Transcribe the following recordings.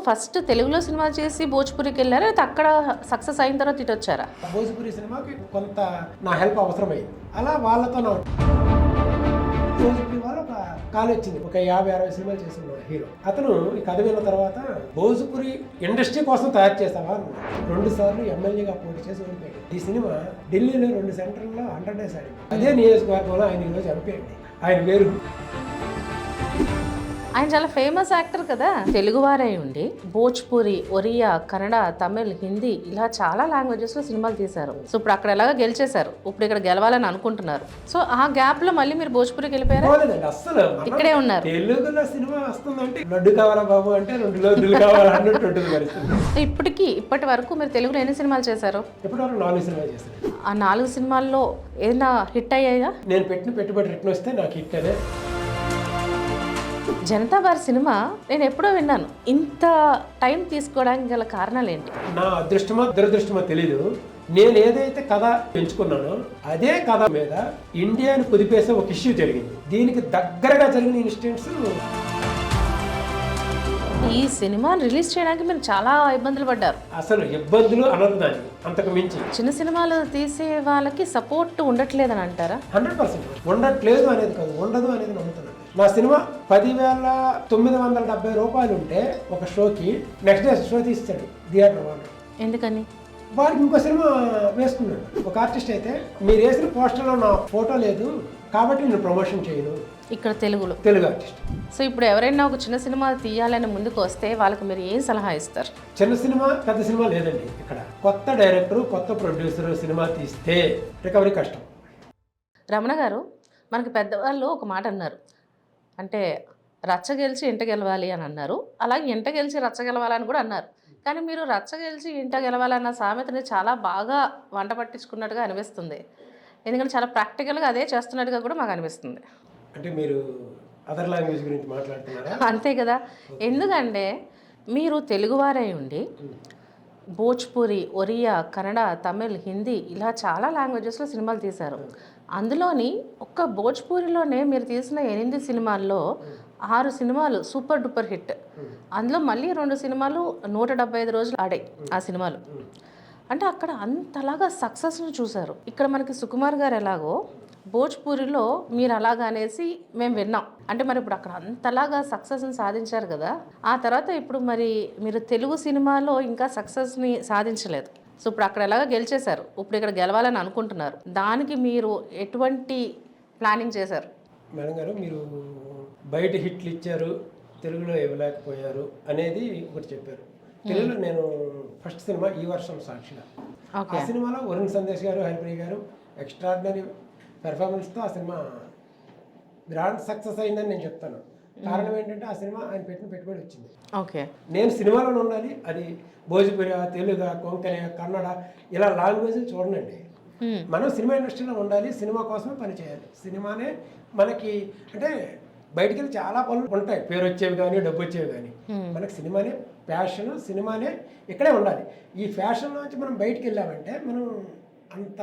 First తెలుగులో cinema చేసి భోజ్పురికి వెళ్ళారా, అయితే అక్కడ సక్సెస్ అయిన తర్వాత ఇటు వచ్చారా? భోజ్పురి సినిమాకి కొంత నా హెల్ప్ అవసరమైంది. అలా వాళ్ళతో నా భోజ్పురి వాళ్ళు ఒక కాల్ వచ్చింది. ఒక 50-60 సినిమాలు చేసిన హీరో అతను ఈ కథ విన్న తర్వాత భోజ్పురి ఇండస్ట్రీ కోసం తయారు చేస్తావా అన్నాడు. 2 సార్లు ఎమ్మెల్యేగా పోటీ చేసి ఓడిపోయాడు. ఈ సినిమా ఢిల్లీలో 2 సెంటర్లో 100 డేస్ ఆడింది. అదే నియోజకవర్గంలో ఆయన ఈరోజు చంపేయండి. ఆయన పేరు ఆయన చాలా ఫేమస్ యాక్టర్ కదా. తెలుగువారై ఉండి భోజ్పురి, ఒరియా, కన్నడ, తమిళ్, హిందీ ఇలా చాలా లాంగ్వేజెస్లో సినిమాలు తీశారు. సో ఇప్పుడు అక్కడ ఎలాగో గెలిచేశారు, ఇప్పుడు ఇక్కడ గెలవాలని అనుకుంటున్నారు. సో ఆ గ్యాప్లో మళ్ళీ మీరు భోజ్పురికి వెళ్ళిపోయారా? అస్సలు ఇక్కడే ఉన్నారు. తెలుగులో సినిమా వస్తుందంటే లడ్డు కావాలా బాబు అంటే 2 లడ్డులు కావాలా అన్నట్టు ఉంటుంది పరిస్థితి. ఇప్పటి వరకు మీరు తెలుగులో ఎన్ని సినిమాలు చేశారు? ఇప్పటివరకు 4 సినిమాలు చేశాను. ఆ 4 సినిమాల్లో ఏదైనా హిట్ అయ్యాయా? నేను పెట్టిన పెట్టుబడి రిటర్న్ వస్తే నాకు హిట్ అనే. జనతా వారి సినిమా నేను ఎప్పుడో విన్నాను. ఇంత టైం తీసుకోవడానికి గల కారణాలు ఏంటి? నా అదృష్టమో దురదృష్టమో తెలీదు. నేను ఏదైతే కథ ఎంచుకున్నానో అదే కథ మీద ఇండియాని కుదిపేసే ఒక ఇష్యూ జరిగింది. దీనికి దగ్గరగా జరిగిన ఇన్సిడెంట్స్. ఈ సినిమాని రిలీజ్ చేయడానికి మీరు చాలా ఇబ్బందులు పడ్డారు. అసలు ఇబ్బందులు అనరు దాన్ని, అంతకు మించి. చిన్న సినిమాలు తీసే వాళ్ళకి సపోర్ట్ ఉండట్లేదని అంటారా? 100% ఉండట్లేదు అనేది కాదు, ఉండదు అనేది నమ్ముతున్నాను. నా సినిమా 10,970 రూపాయలు ఉంటే ఒక షోకి నెక్స్ట్ డే షో తీస్తాడు థియేటర్ వాళ్ళు. ఎందుకని? వారికి ఇంకో సినిమా వేసుకున్నాడు. ఒక ఆర్టిస్ట్ అయితే మీరు వేసిన పోస్టర్లో నా ఫోటో లేదు కాబట్టి నేను ప్రమోషన్ చేయను. ఇక్కడ తెలుగు ఆర్టిస్ట్. సో ఇప్పుడు ఎవరైనా ఒక చిన్న సినిమా తీయాలని ముందుకు వస్తే వాళ్ళకి మీరు ఏం సలహా ఇస్తారు? చిన్న సినిమా పెద్ద సినిమా లేదండి. ఇక్కడ కొత్త డైరెక్టర్, కొత్త ప్రొడ్యూసర్ సినిమా తీస్తే రికవరీ కష్టం. రమణ గారు, మనకి పెద్దవాళ్ళు ఒక మాట అన్నారు, అంటే రచ్చ గెలిచి ఇంట గెలవాలి అని అన్నారు. అలాగే ఇంట గెలిచి రచ్చ గెలవాలని కూడా అన్నారు. కానీ మీరు రచ్చ గెలిచి ఇంట గెలవాలన్న సామెతని చాలా బాగా వంట పట్టించుకున్నట్టుగా అనిపిస్తుంది. ఎందుకంటే చాలా ప్రాక్టికల్గా అదే చేస్తున్నట్టుగా కూడా మాకు అనిపిస్తుంది. అంటే మీరు అదర్ లాంగ్వేజ్ గురించి మాట్లాడుతున్నారా? అంతే కదా. ఎందుకంటే మీరు తెలుగువారై ఉండి భోజ్పురి, ఒరియా, కన్నడ, తమిళ్, హిందీ ఇలా చాలా లాంగ్వేజెస్లో సినిమాలు తీశారు. అందులోని ఒక్క భోజ్పురిలోనే మీరు తీసిన 8 సినిమాల్లో 6 సినిమాలు సూపర్ డూపర్ హిట్. అందులో మళ్ళీ 2 సినిమాలు 175 రోజులు ఆడాయి ఆ సినిమాలు. అంటే అక్కడ అంతలాగా సక్సెస్ను చూశారు. ఇక్కడ మనకి సుకుమార్ గారు ఎలాగో భోజ్పురిలో మీరు అలాగనేసి మేము విన్నాం. అంటే మరి ఇప్పుడు అక్కడ అంతలాగా సక్సెస్ని సాధించారు కదా, ఆ తర్వాత ఇప్పుడు మరి మీరు తెలుగు సినిమాలో ఇంకా సక్సెస్ని సాధించలేదు. సో ఇప్పుడు అక్కడ ఎలాగో గెలిచేశారు, ఇప్పుడు ఇక్కడ గెలవాలని అనుకుంటున్నారు. దానికి మీరు ఎటువంటి ప్లానింగ్ చేశారు? మేడం గారు, మీరు బయట హిట్లు ఇచ్చారు, తెలుగులో ఇవ్వలేకపోయారు అనేది ఒకటి చెప్పారు. తెలుగులో నేను ఫస్ట్ సినిమా ఈ వర్షం సాక్షిగా, ఆ సినిమాలో వరుణ్ సందేశ్ గారు, హరిప్రియ గారు ఎక్స్ట్రాడినరీ పెర్ఫార్మెన్స్తో ఆ సినిమా గ్రాండ్ సక్సెస్ అయిందని నేను చెప్తాను. కారణం ఏంటంటే ఆ సినిమా ఆయన పెట్టిన పెట్టుబడి వచ్చింది. ఓకే, నేను సినిమాలో ఉండాలి. అది భోజ్పురి, తెలుగు, కొంకణి, కన్నడ ఇలా లాంగ్వేజ్ చూడండి. మనం సినిమా ఇండస్ట్రీలో ఉండాలి, సినిమా కోసమే పని చేయాలి. సినిమానే మనకి, అంటే బయటికి వెళ్ళి చాలా పనులు ఉంటాయి, పేరు వచ్చేవి కానీ డబ్బు వచ్చేవి కానీ. మనకి సినిమానే ప్యాషన్, సినిమానే ఇక్కడే ఉండాలి. ఈ ఫ్యాషన్ నుంచి మనం బయటికి వెళ్ళామంటే మనం అంత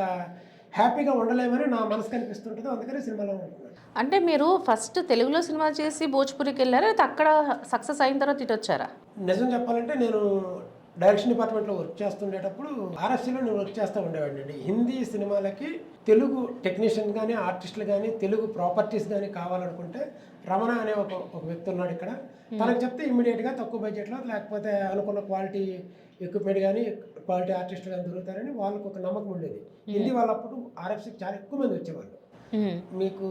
హ్యాపీగా ఉండలేమని నా మనసు కనిపిస్తుంటుంది. అందుకని సినిమాలో ఉంటున్నాను. అంటే మీరు ఫస్ట్ తెలుగులో సినిమా చేసి భోజ్పురికి వెళ్ళారా, అయితే అక్కడ సక్సెస్ అయిన తర్వాత ఇటు వచ్చారా? నిజం చెప్పాలంటే నేను డైరెక్షన్ డిపార్ట్మెంట్లో వర్క్ చేస్తుండేటప్పుడు ఆర్ఎఫ్సీలో నేను వర్క్ చేస్తూ ఉండేవాడిని అండి. హిందీ సినిమాలకి తెలుగు టెక్నీషియన్ కానీ, ఆర్టిస్టులు కానీ, తెలుగు ప్రాపర్టీస్ కానీ కావాలనుకుంటే రమణ అనే ఒక వ్యక్తి ఉన్నాడు ఇక్కడ. తనకు చెప్తే ఇమ్మీడియట్గా తక్కువ బడ్జెట్లో, లేకపోతే అనుకున్న క్వాలిటీ ఎక్విప్మెంట్ కానీ, క్వాలిటీ ఆర్టిస్టులు కానీ దొరుకుతారని వాళ్ళకు ఒక నమ్మకం ఉండేది. హిందీ వాళ్ళప్పుడు ఆర్ఎఫ్సీకి చాలా ఎక్కువ మంది వచ్చేవాళ్ళు. మీకు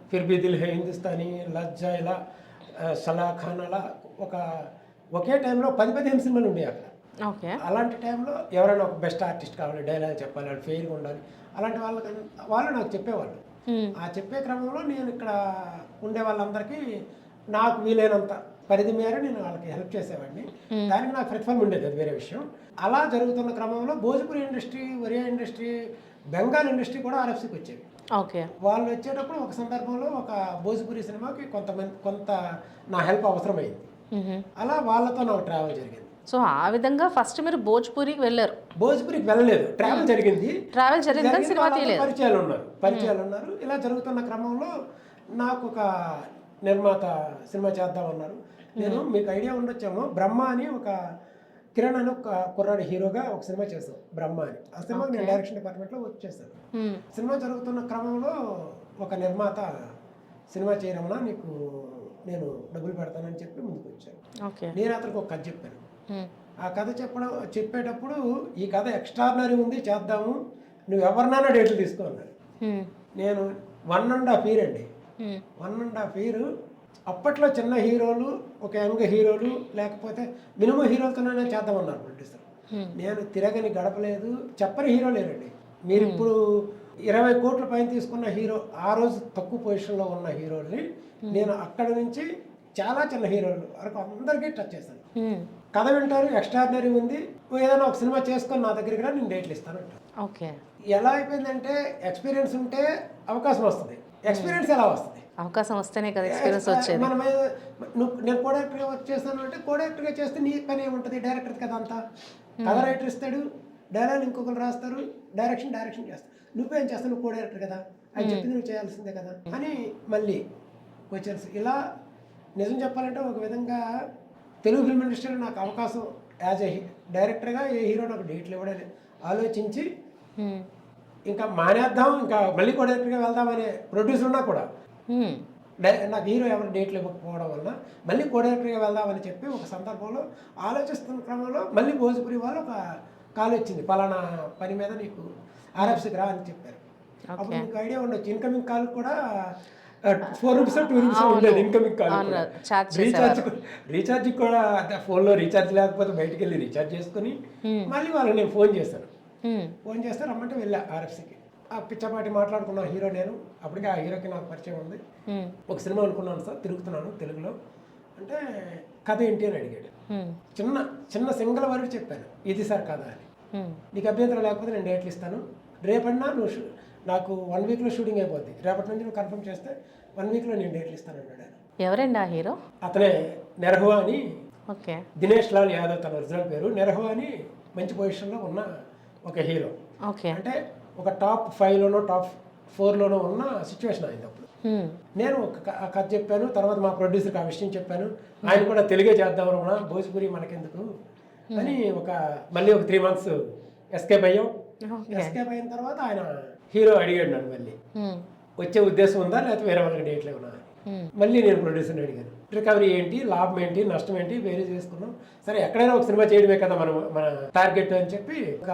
ఫిర్ భీ దిల్ హై హిందుస్తానీ, లజ్జా, ఇలా సలాఖాన్, అలా ఒకే టైంలో 10-15 సినిమాలు ఉండేవి అక్కడ. ఓకే, అలాంటి టైంలో ఎవరైనా ఒక బెస్ట్ ఆర్టిస్ట్ కావాలి, డైలాగ్ చెప్పాలి, వాళ్ళు ఫెయిల్గా ఉండాలి, అలాంటి వాళ్ళు నాకు చెప్పేవాళ్ళు. ఆ చెప్పే క్రమంలో నేను ఇక్కడ ఉండే వాళ్ళందరికీ నాకు వీలైనంత పరిధి మేర నేను వాళ్ళకి హెల్ప్ చేసేవాడిని. దానికి నాకు ప్రతిఫలం ఉండేది, అది వేరే విషయం. అలా జరుగుతున్న క్రమంలో Bhojpuri industry, Oriya industry, Bengal industry కూడా ఆర్ఎఫ్సీకి వచ్చేవి. ఓకే, వాళ్ళు వచ్చేటప్పుడు ఒక సందర్భంలో ఒక భోజ్పురి సినిమాకి కొంత నా హెల్ప్ అవసరమైంది. అలా వాళ్ళతో నాకు ట్రావెల్ జరిగింది. సో ఆ విధంగా ఫస్ట్ మీరు భోజ్పురికి వెళ్ళారు? భోజ్పురికి వెళ్ళలేదు, ట్రావెల్ జరిగింది. సినిమా తీయలేదు. పరిచయాలు ఉన్నారు. ఇలా జరుగుతున్న క్రమంలో నాకు ఒక నిర్మాత సినిమా చేద్దామన్నారు. నేను మీకు ఐడియా ఉండొచ్చేమో, బ్రహ్మ అని ఒక కిరణ్ అని ఒక కుర్రాడి హీరోగా ఒక సినిమా చేశాను, బ్రహ్మ అని. ఆ సినిమా నేను డైరెక్షన్ డిపార్ట్మెంట్లో వర్క్ చేశాను. సినిమా జరుగుతున్న క్రమంలో ఒక నిర్మాత సినిమా చేయరమన్నా నీకు నేను డబ్బులు పెడతానని చెప్పి ముందుకు వచ్చాను. నేను అతనికి ఒక కథ చెప్పాను. ఆ కథ చెప్పేటప్పుడు ఈ కథ ఎక్స్ట్రాడినరీ ఉంది, చేద్దాము, నువ్వు ఎవరినైనా డేట్లు తీసుకో అన్నారు. నేను 1.5 year అండి, 1.5 year అప్పట్లో చిన్న హీరోలు, ఒక యంగ్ హీరోలు, లేకపోతే మినిమం హీరోలతోనే చేద్దామన్నారు ప్రొడ్యూసర్. నేను తిరగని గడపలేదు, చెప్పని హీరో లేరండి. మీరు ఇప్పుడు 20 కోట్ల పైన తీసుకున్న హీరో, ఆ రోజు తక్కువ పొజిషన్లో ఉన్న హీరోల్ని నేను అక్కడ నుంచి చాలా చిన్న హీరోలు వరకు అందరికీ టచ్ చేశాను. కథ వింటారు, ఎక్స్ట్రాడినరీ ఉంది, ఏదైనా ఒక సినిమా చేసుకొని నా దగ్గరికి రా, నేను డేట్లు ఇస్తాను అంటారు. ఓకే, ఎలా అయిపోయిందంటే ఎక్స్పీరియన్స్ ఉంటే అవకాశం వస్తుంది, ఎక్స్పీరియన్స్ ఎలా వస్తుంది? అవకాశం వస్తేనే కదా ఎక్స్పీరియన్స్ వచ్చేది. మనం నేను కో డైరెక్టర్గా వర్క్ చేస్తాను అంటే, కో డైరెక్టర్గా చేస్తే నీ పని ఏముంటుంది, డైరెక్టర్ కదా అంతా. కథ రైటర్ ఇస్తాడు, డైలాగ్ ఇంకొకరు రాస్తారు, డైరెక్షన్ చేస్తాడు, నువ్వేం చేస్తావు, నువ్వు కో డైరెక్టర్ కదా, అని చెప్పి నువ్వు చేయాల్సిందే కదా అని మళ్ళీ వచ్చేసి. ఇలా నిజం చెప్పాలంటే ఒక విధంగా తెలుగు ఫిల్మ్ ఇండస్ట్రీలో నాకు అవకాశం యాజ్ ఏ డైరెక్టర్గా ఏ హీరో నాకు డేట్లు ఇవ్వడని ఆలోచించి ఇంకా మానేద్దాం, ఇంకా మళ్ళీ కో డైరెక్టర్గా వెళ్దామనే ప్రొడ్యూసర్ ఉన్నా కూడా నాకు హీరో ఎవరు డేట్లు ఇవ్వకపోవడం వల్ల మళ్ళీ కో డైరెక్టర్గా వెళ్దామని చెప్పి ఒక సందర్భంలో ఆలోచిస్తున్న క్రమంలో మళ్ళీ భోజపురి వాళ్ళు ఒక కాల్ వచ్చింది, పలానా పని మీద నీకు ఆర్ఎఫ్సీకి రా అని చెప్పారు. అప్పుడు మీకు ఐడియా ఉండొచ్చు, ఇన్కమింగ్ కాల్ కూడా 4 రూపీస్ 2 రూపీస్ ఉండేది ఇన్కమింగ్ కాల్. రీఛార్జ్ కూడా ఫోన్లో రీఛార్జ్ లేకపోతే బయటికి వెళ్ళి రీఛార్జ్ చేసుకుని మళ్ళీ వాళ్ళకి నేను ఫోన్ చేశాను. ఫోన్ చేస్తే రమ్మంటే వెళ్ళా ఆర్ఎఫ్సీకి. ఆ పిచ్చపాటి మాట్లాడుకున్న హీరో నేను, అప్పటికే ఆ హీరోకి నాకు పరిచయం ఉంది. ఒక సినిమా అనుకున్నాను సార్, తిరుగుతున్నాను తెలుగులో అంటే, కథ ఏంటి అని అడిగాడు. చిన్న సింగిల్ వర్డ్ చెప్పాను, ఇది సార్ కథ అని. నీకు అభ్యంతరం లేకపోతే నేను డేట్లు ఇస్తాను, రేపన్నా నువ్వు నాకు 1 weekలో షూటింగ్ అయిపోద్ది, రేపటి నుంచి నువ్వు కన్ఫర్మ్ చేస్తే 1 weekలో నేను డేట్లు ఇస్తాను అన్నాడు. ఎవరండి ఆ హీరో? అతనే నెరహువా అని. ఓకే, దినేష్ లాల్ యాదవ్ తన ఒరిజినల్ పేరు. నెరహువా అని మంచి పొజిషన్లో ఉన్న ఒక హీరో. ఓకే, అంటే ఒక టాప్ 5లోనో టాప్ 4లోనో ఉన్న సిచ్యువేషన్ అయింది అప్పుడు. నేను ఒక కథ చెప్పాను, తర్వాత మా ప్రొడ్యూసర్కి ఆ విషయం చెప్పాను. ఆయన కూడా తెలుగే చేద్దాం రమణ, భోజ్పురి మనకెందుకు అని మళ్ళీ ఒక 3 months ఎస్కేప్ అయ్యాం. ఎస్కేప్ అయిన తర్వాత ఆయన హీరో అడిగాడు నన్ను, మళ్ళీ వచ్చే ఉద్దేశం ఉందా లేకపోతే వేరే వాళ్ళకి డేట్లు ఏమన్నా. మళ్ళీ నేను ప్రొడ్యూసర్ని అడిగాను, రికవరీ ఏంటి, లాభం ఏంటి, నష్టం ఏంటి, వేరే చేసుకున్నాం. సరే ఎక్కడైనా ఒక సినిమా చేయడమే కదా మన టార్గెట్ అని చెప్పి ఒక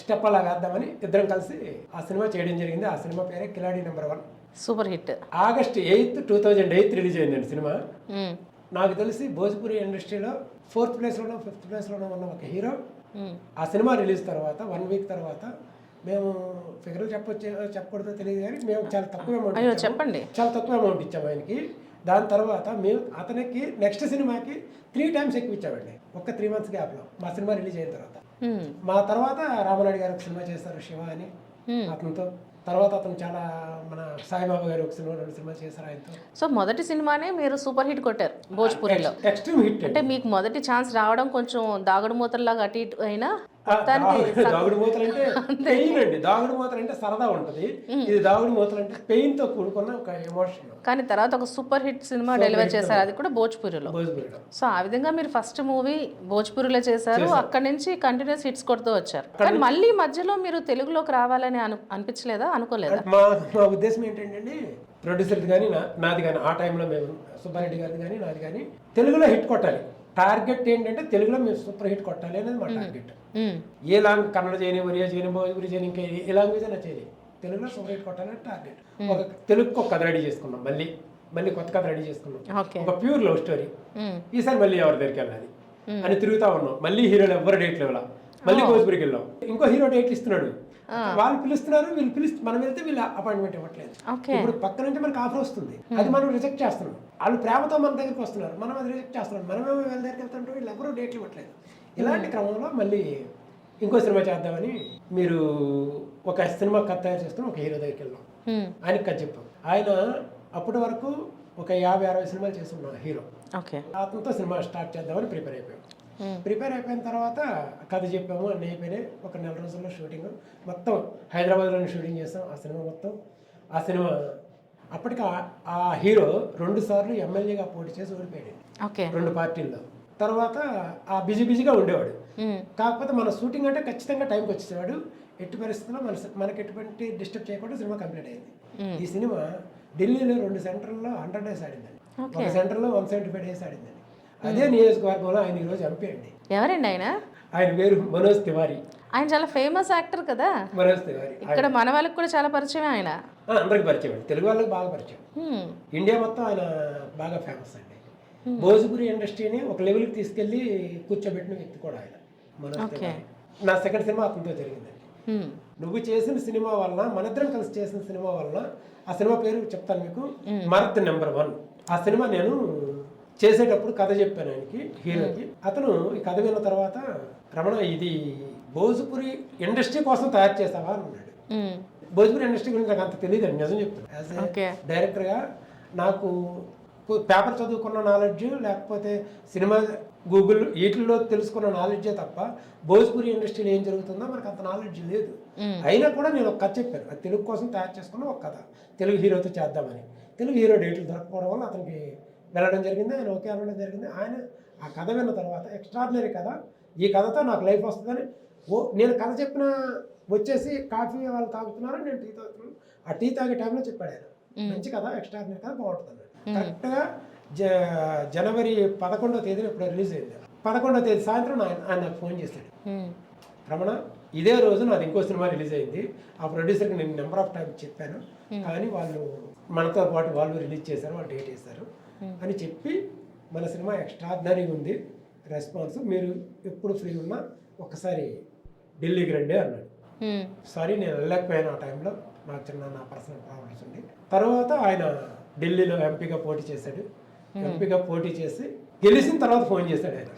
స్టెప్ అలా వేద్దామని ఇద్దరం కలిసి ఆ సినిమా చేయడం జరిగింది. ఆ సినిమా పేరే Khiladi number 1. Super hit. August 8, 2008 release అయిందండి సినిమా. నాకు తెలిసి భోజ్పురి ఇండస్ట్రీలో 4th ప్లేస్లోనో 5th ప్లేస్లోనో ఉన్న ఒక హీరో. ఆ సినిమా రిలీజ్ తర్వాత 1 week తర్వాత మేము ఫిగర్లు చెప్పకూడదో తెలియదు కానీ మేము చాలా తక్కువ అమౌంట్ చెప్పండి, చాలా తక్కువ అమౌంట్ ఇచ్చాము ఆయనకి. దాని తర్వాత మేము అతనికి నెక్స్ట్ సినిమాకి 3 times ఎక్కువ ఇచ్చామండి, ఒక్క 3 months గ్యాప్లో మా సినిమా రిలీజ్ అయిన తర్వాత. మా తర్వాత రామనాయుడు గారు ఒక సినిమా చేస్తారు, శివ అని, అతనితో. తర్వాత అతను చాలా మన సాయిబాబా గారు ఒక సినిమా 2 సినిమాలు చేశారు ఆయనతో. సో మొదటి సినిమానే మీరు సూపర్ హిట్ కొట్టారు భోజ్పురిలో. ఎక్స్ట్రీమ్ హిట్ అంటే మీకు మొదటి ఛాన్స్ రావడం కొంచెం దాగుడు మూతల్లాగా అటు ఇటు అయినా, దాగుడు మూతలు అంటే పెయిన్ అండి. దాగుడు మూతలు అంటే సరదా ఉంటుంది, ఇది దాగుడు మూతలు అంటే పెయిన్ తో కూడుకున్న ఒక ఎమోషన్. కానీ తర్వాత ఒక సూపర్ హిట్ సినిమా డెలివర్ చేశారు, అది కూడా భోజ్పురిలో. సో ఆ విధంగా మీరు ఫస్ట్ మూవీ భోజ్పురిలో చేశారు, అక్కడ నుంచి కంటిన్యూస్ హిట్స్ కొడుతూ వచ్చారు. కానీ మళ్ళీ మధ్యలో మీరు తెలుగులోకి రావాలని అనిపించలేదా, అనుకోలేదా? మా ఉద్దేశం ఏంటంటే, ప్రొడ్యూసర్ది కానీ నాది కానీ, ఆ టైంలో మేము సుబ్బారెడ్డి గారిది కానీ నాది కానీ తెలుగులో హిట్ కొట్టాలి. టార్గెట్ ఏంటంటే తెలుగులో మేము సూపర్ హిట్ కొట్టాలి అనేది మా టార్గెట్. ఏ లాంగ్వేజ్, కన్నడ చేయని, ఒరియా చేయని, భోజ్పురి చేయని, ఇంకా ఏ లాంగ్వేజ్ అయినా చేయని, తెలుగులో సూపర్ హిట్ కొట్టాలని టార్గెట్. ఒక తెలుగుకి ఒక కథ రెడీ చేసుకున్నాం, మళ్ళీ కొత్త కథ రెడీ చేసుకున్నాం, ఒక ప్యూర్ లవ్ స్టోరీ. ఈసారి మళ్ళీ ఎవరి దగ్గరికి వెళ్ళాలి అని తిరుగుతా ఉన్నాం. మళ్ళీ హీరోలు ఎవరు డేట్లు ఇవ్వాల, మళ్ళీ భోజ్పురికి వెళ్ళాం. ఇంకో హీరో డేట్లు ఇస్తున్నాడు, వాళ్ళు పిలుస్తున్నారు, మనం వెళ్తే వీళ్ళు అపాయింట్మెంట్ ఇవ్వట్లేదు. ఇప్పుడు పక్క నుంచి మనకు ఆఫర్ వస్తుంది, అది మనం రిజెక్ట్ చేస్తున్నాం. వాళ్ళు ప్రేమతో మన దగ్గరికి వస్తున్నారు, మనం అది రిజెక్ట్ చేస్తున్నాం. మనమేమో వీళ్ళ దగ్గరికి వెళ్తుంటే వీళ్ళు ఎవరూ డేట్లు ఇవ్వట్లేదు. ఇలాంటి క్రమంలో మళ్ళీ ఇంకో సినిమా చేద్దామని మీరు ఒక సినిమా కథ తయారు చేస్తున్నాం, ఒక హీరో దగ్గరికి వెళ్ళాం, ఆయనకి కథ చెప్పాం. ఆయన అప్పటి వరకు ఒక 50-60 సినిమాలు చేస్తున్న హీరో. అతనితో సినిమా స్టార్ట్ చేద్దామని ప్రిపేర్ అయిపోయాం. ప్రిపేర్ అయిపోయిన తర్వాత కథ చెప్పాము, అన్నీ అయిపోయినాయి. ఒక 4 రోజుల్లో షూటింగ్ మొత్తం హైదరాబాద్లోనే షూటింగ్ చేస్తాం. ఆ సినిమా అప్పటికి ఆ హీరో 2 సార్లు ఎమ్మెల్యేగా పోటీ చేసి ఓడిపోయాడు ఓకే 2 పార్టీల్లో. తర్వాత ఆ బిజీగా ఉండేవాడు. కాకపోతే మన షూటింగ్ అంటే ఖచ్చితంగా టైంకి వచ్చేవాడు. ఎట్టి పరిస్థితుల్లో మనకి ఎటువంటి డిస్టర్బ్ చేయకుండా సినిమా కంప్లీట్ అయింది. ఈ సినిమా ఢిల్లీలో 2 సెంటర్లో 100 డేస్ ఆడిందండి, ఒక సెంటర్లో 175 డేస్ ఆడిందండి. అదే నియోజకవర్గంలో ఆయన ఈరోజు ఎంపీ అండి. ఎవరండి ఆయన? ఆయన పేరు మనోజ్ తివారీ. ఆయన చాలా ఫేమస్ యాక్టర్ కదా. మనోజ్ తివారీ ఇక్కడ మన వాళ్ళకి కూడా చాలా పరిచయం ఆయన. అందరికి పరిచయం అండి, తెలుగు వాళ్ళకి బాగా పరిచయం. ఇండియా మొత్తం ఆయన బాగా ఫేమస్ అండి. భోజ్పురి ఇండస్ట్రీని ఒక లెవెల్కి తీసుకెళ్ళి కూర్చోబెట్టిన వ్యక్తి కూడా ఆయన మనోజ్ తివారీ. నా సెకండ్ సినిమా అతనితో జరిగిందండి. నువ్వు చేసిన సినిమా వలన, మనిద్దరం కలిసి చేసిన సినిమా వలన, ఆ సినిమా పేరు చెప్తాను మీకు, మర్ద్ నెంబర్ 1. ఆ సినిమా నేను చేసేటప్పుడు కథ చెప్పాను ఆయనకి, హీరోకి. అతను ఈ కథ విన్న తర్వాత, రమణ ఇది భోజ్పురి ఇండస్ట్రీ కోసం తయారు చేసావా అని అన్నాడు. భోజ్పురి ఇండస్ట్రీ గురించి నాకు అంత తెలియదు అండి, నిజం చెప్తాను. యాజ్ ఏ డైరెక్టర్గా నాకు పేపర్ చదువుకున్న నాలెడ్జ్, లేకపోతే సినిమా గూగుల్ వీటిల్లో తెలుసుకున్న నాలెడ్జే తప్ప భోజ్పురి ఇండస్ట్రీలో ఏం జరుగుతుందో మనకు అంత నాలెడ్జ్ లేదు. అయినా కూడా నేను ఒక కథ చెప్పాను, అది తెలుగు కోసం తయారు చేసుకున్న ఒక కథ, తెలుగు హీరోతో చేద్దామని. తెలుగు హీరో డేట్లు దొరకపోవడం వల్ల అతనికి వెళ్ళడం జరిగింది, ఆయన ఓకే అనడం జరిగింది. ఆయన ఆ కథ విన్న తర్వాత, ఎక్స్ట్రాడినరీ కథ, ఈ కథతో నాకు లైఫ్ వస్తుందని, నేను కథ చెప్పిన వచ్చేసి కాఫీ వాళ్ళు తాగుతున్నారు, నేను టీ తాగుతున్నాను. ఆ టీ తాగే టైంలో చెప్పాడు ఆయన, మంచి కథ, ఎక్స్ట్రాడినరీ కథ, బాగుంటుంది. కరెక్ట్గా జనవరి 11వ తేదీన ఇప్పుడు రిలీజ్ అయింది. 11వ తేదీ సాయంత్రం ఆయన నాకు ఫోన్ చేశాడు, రమణ ఇదే రోజు నాది ఇంకో సినిమా రిలీజ్ అయింది, ఆ ప్రొడ్యూసర్కి నేను నెంబర్ ఆఫ్ టైమ్స్ చెప్పాను, కానీ వాళ్ళు మనతో పాటు వాళ్ళు రిలీజ్ చేశారు, వాళ్ళు డేట్ వేశారు అని చెప్పి, మన సినిమా ఎక్స్ట్రాడినరీగా ఉంది రెస్పాన్స్, మీరు ఎప్పుడు ఫ్రీ ఉన్నా ఒకసారి ఢిల్లీకి రండి అన్నాడు. సారీ నేను వెళ్ళలేకపోయాను ఆ టైంలో, నాకు నా పర్సనల్ ప్రాబ్లమ్స్ ఉంది. తర్వాత ఆయన ఢిల్లీలో ఎంపీగా పోటీ చేశాడు. ఎంపీగా పోటీ చేసి గెలిచిన తర్వాత ఫోన్ చేశాడు ఆయన.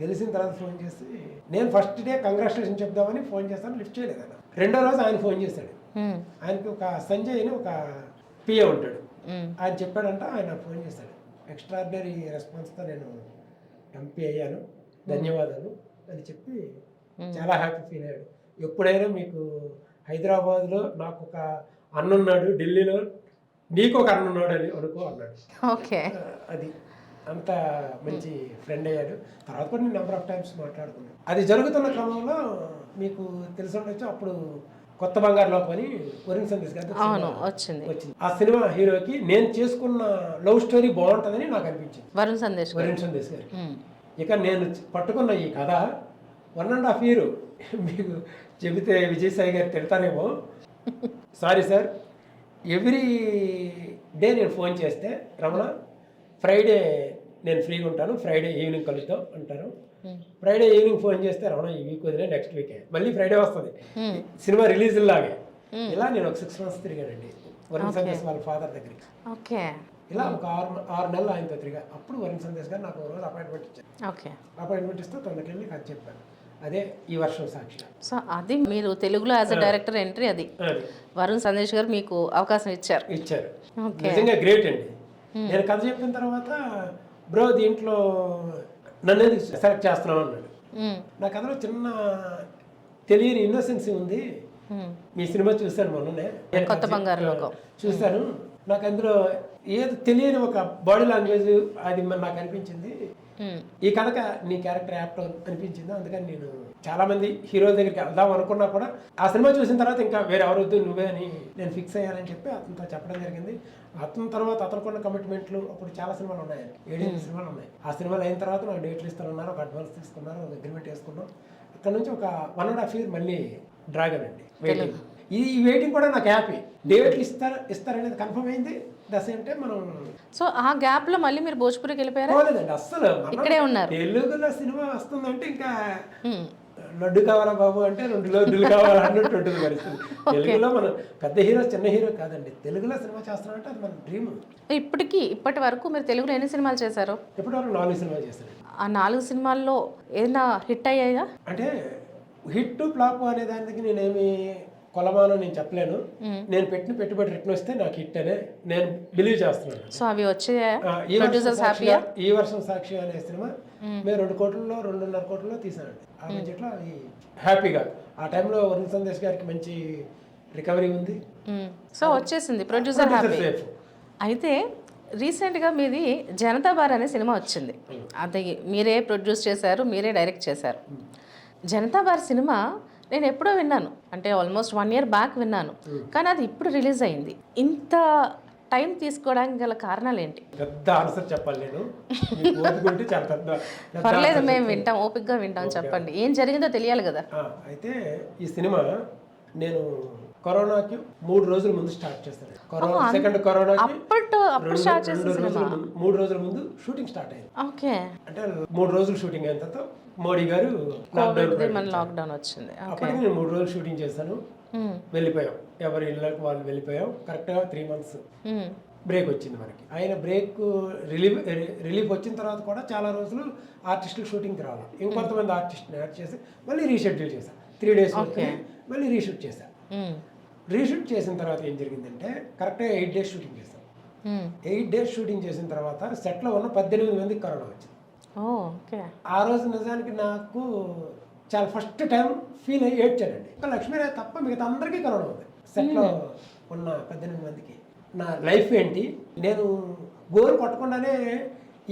గెలిచిన తర్వాత ఫోన్ చేసి, నేను ఫస్ట్ డే కంగ్రాచులేషన్ చెప్దామని ఫోన్ చేస్తాను, లిఫ్ట్ చేయలేదు ఆయన. రెండో రోజు ఆయన ఫోన్ చేశాడు. ఆయనకి ఒక సంజయ్ అని ఒక పిఏ ఉంటాడు, ఆయన చెప్పాడంట, ఆయన ఫోన్ చేశాడు, ఎక్స్ట్రాడినరీ రెస్పాన్స్తో నేను ఎంపీ అయ్యాను, ధన్యవాదాలు అని చెప్పి చాలా హ్యాపీ ఫీల్ అయ్యాడు. ఎప్పుడైనా మీకు హైదరాబాద్లో నాకు ఒక అన్నున్నాడు, ఢిల్లీలో నీకు ఒక అన్నున్నాడు అని అనుకో అన్నాడు. ఓకే, అది అంత మంచి ఫ్రెండ్ అయ్యాడు. తర్వాత కూడా నేను నెంబర్ ఆఫ్ టైమ్స్ మాట్లాడుకున్నాను. అది జరుగుతున్న క్రమంలో మీకు తెలిసి ఉండొచ్చు, అప్పుడు కొత్త బంగారు లోకం అని వరుణ్ సందేశ్ గారి వచ్చింది. ఆ సినిమా హీరోకి నేను చేసుకున్న లవ్ స్టోరీ బాగుంటుందని నాకు అనిపించింది, వరుణ్ సందేశ్ గారు. ఇక నేను పట్టుకున్న ఈ కథ 1.5 year మీకు చెబితే విజయసాయి గారు తిడతానేమో, సారీ సార్, ఎవ్రీ డే నేను ఫోన్ చేస్తే, రమణ ఫ్రైడే నేను ఫ్రీగా ఉంటాను, ఫ్రైడే ఈవినింగ్ కలుద్దాం అంటారు. ఫ్రైడే ఈవినింగ్ ఫోన్ చేస్తే, రమణ ఈ వీక్ వదిలే నెక్స్ట్ వీకే, మళ్ళీ ఫ్రైడే వస్తుంది సినిమా రిలీజ్ లాగే. ఇలా నేను ఒక 6 months తిరిగానండి వరుణ్ సందేశ్ వాళ్ళ ఫాదర్ దగ్గరికి. ఇలా ఒక 6 నెలలు ఆయనతో తిరిగా. అప్పుడు వరుణ్ సందేశ్ గారు నాకు రోజు అపాయింట్మెంట్ ఇచ్చారు. అపాయింట్మెంట్ ఇస్తే తొందరకి వెళ్ళి కథ చెప్పాను. అదే ఈ వర్షం సాక్షి. సో అది మీరు తెలుగులో యాజ్ అ డైరెక్టర్ ఎంట్రీ. అది వరుణ్ సందేశ్ గారు మీకు అవకాశం ఇచ్చారు. నిజంగా గ్రేట్ అండి. నేను కథ చెప్పిన తర్వాత, బ్రో దీంట్లో నన్ను ఎందుకు సెలెక్ట్ చేస్తున్నావు అన్నాడు. నా కథలో చిన్న తెలియని ఇన్నోసెన్సీ ఉంది, మీ సినిమా చూశాను మొన్ననే, కొత్త బంగారు లోకం చూశాను, నాకు అందులో ఏదో తెలియని ఒక బాడీ లాంగ్వేజ్ అది నాకు అనిపించింది. ఈ కథక నీ క్యారెక్టర్ యాప్ట్ అనిపించింది, అందుకని నేను చాలా మంది హీరోల దగ్గరికి వెళ్దాం అనుకున్నా కూడా ఆ సినిమా చూసిన తర్వాత ఇంకా వేరే ఎవరొద్దు నువ్వే అని నేను ఫిక్స్ అయ్యానని చెప్పి అతనితో చెప్పడం జరిగింది. అతని తర్వాత అతనుకున్న కమిట్మెంట్లు, అప్పుడు చాలా సినిమాలు ఉన్నాయి, 7 సినిమాలు ఉన్నాయి. ఆ సినిమాలు అయిన తర్వాత నాకు డేట్లు ఇస్తానన్నారు, ఒక అడ్వాన్స్ తీసుకున్నారు, ఒక అగ్రిమెంట్ వేసుకున్నాం. అక్కడ నుంచి ఒక 1.5 year మళ్ళీ డ్రాగన్ అండి వెయిటింగ్. ఈ వెయిటింగ్ కూడా నాకు హ్యాపీ. డేట్లు ఇస్తారనేది కన్ఫర్మ్ అయింది. ద సేమ్ టైం మనం, సో ఆ గ్యాప్ లో మళ్ళీ మీరు భోజ్పురికి వెళ్ళిపోయారా? పోలేదండి, అస్సలు ఇక్కడే ఉన్నారు. తెలుగులో సినిమా వస్తుందంటే ఇంకా లడ్డు కావాలా బాబు అంటే 2 లడ్డులు కావాలా అన్నట్టు ఉంటుంది పరిస్థితి. తెలుగులో మనం పెద్ద హీరో చిన్న హీరో కాదండి, తెలుగులో సినిమా చేస్తామంటే అది మన డ్రీమ్. ఇప్పటి వరకు మీరు తెలుగులో ఎన్ని సినిమాలు చేశారు? ఇప్పటి వరకు 4 సినిమాలు చేశాను. ఆ 4 సినిమాల్లో ఏదైనా హిట్ అయ్యాయా? అంటే హిట్ ఫ్లాప్ అనే దానికి నేనేమి కొలమానం నేను చెప్పలేను. నేను పెట్టిన పెట్టుబడి రిటర్న్ వస్తే నాకు హిట్ అనే నేను బిలీవ్ చేస్తున్నాను. సో అవి వచ్చాయా? ఈ వర్షం సాక్షి అనే సినిమా మేము 2 కోట్లలో 2.5 కోట్లలో తీసానండి. ఆ బడ్జెట్లో అవి హ్యాపీగా. ఆ టైంలో వరుణ్ సందేశ్ గారికి మంచి రికవరీ ఉంది, సో వచ్చేసింది, ప్రొడ్యూసర్ హ్యాపీ. సేఫ్. అయితే రీసెంట్గా మీది జనతా బార్ అనే సినిమా వచ్చింది. అది మీరే ప్రొడ్యూస్ చేశారు, మీరే డైరెక్ట్ చేశారు. జనతా బార్ సినిమా నేను ఎప్పుడో విన్నాను, అంటే ఆల్మోస్ట్ 1 year బ్యాక్ విన్నాను, కానీ అది ఇప్పుడు రిలీజ్ అయింది. ఇంత టైం తీసుకోవడానికి గల కారణాలు ఏంటి? పెద్ద ఆన్సర్ చెప్పాలి నేను, మీకు ఓపిక ఉంటే చాలా పెద్ద పర్లేదు, మేము వింటాం, ఓపిక్గా వింటాం. చెప్పండి, ఏం జరిగిందో తెలియాలి కదా. అయితే ఈ సినిమా నేను కరోనాకి 3 రోజుల ముందు స్టార్ట్ చేస్తాను. సెకండ్ కరోనాకి అప్పుడు స్టార్ట్ చేసిన సినిమా 3 రోజుల ముందు షూటింగ్ స్టార్ట్ అయింది. ఓకే, అంటే 3 రోజులు షూటింగ్ అయిన తర్వాత మోడీ గారు లాక్డౌన్ వచ్చింది. అప్పటికి నేను 3 రోజులు షూటింగ్ చేశాను, వెళ్ళిపోయాం, ఎవరి ఇళ్ళకి వాళ్ళు వెళ్ళిపోయాం. కరెక్ట్గా 3 months బ్రేక్ వచ్చింది మనకి. ఆయన బ్రేక్ రిలీఫ్ వచ్చిన తర్వాత కూడా చాలా రోజులు ఆర్టిస్టులు షూటింగ్కి రావాలి. ఇంకొంతమంది ఆర్టిస్ట్ని యాడ్ చేసి మళ్ళీ రీషెడ్యూల్ చేశాను. 3 days మళ్ళీ రీషూట్ చేశాను. రీషూట్ చేసిన తర్వాత ఏం జరిగిందంటే కరెక్ట్గా 8 days షూటింగ్ చేశాను. 8 days షూటింగ్ చేసిన తర్వాత సెట్లో ఉన్న 18 మందికి కరోనా వచ్చింది. ఆ రోజు నిజానికి నాకు చాలా ఫస్ట్ టైం ఫీల్ అయ్యి ఏడ్చానండి. ఇంకా లక్ష్మీరాయ్ తప్ప మిగతా అందరికీ కరోనా ఉంది. సెట్లో ఉన్న 18 మందికి. నా లైఫ్ ఏంటి, నేను గోల్ కొట్టకుండానే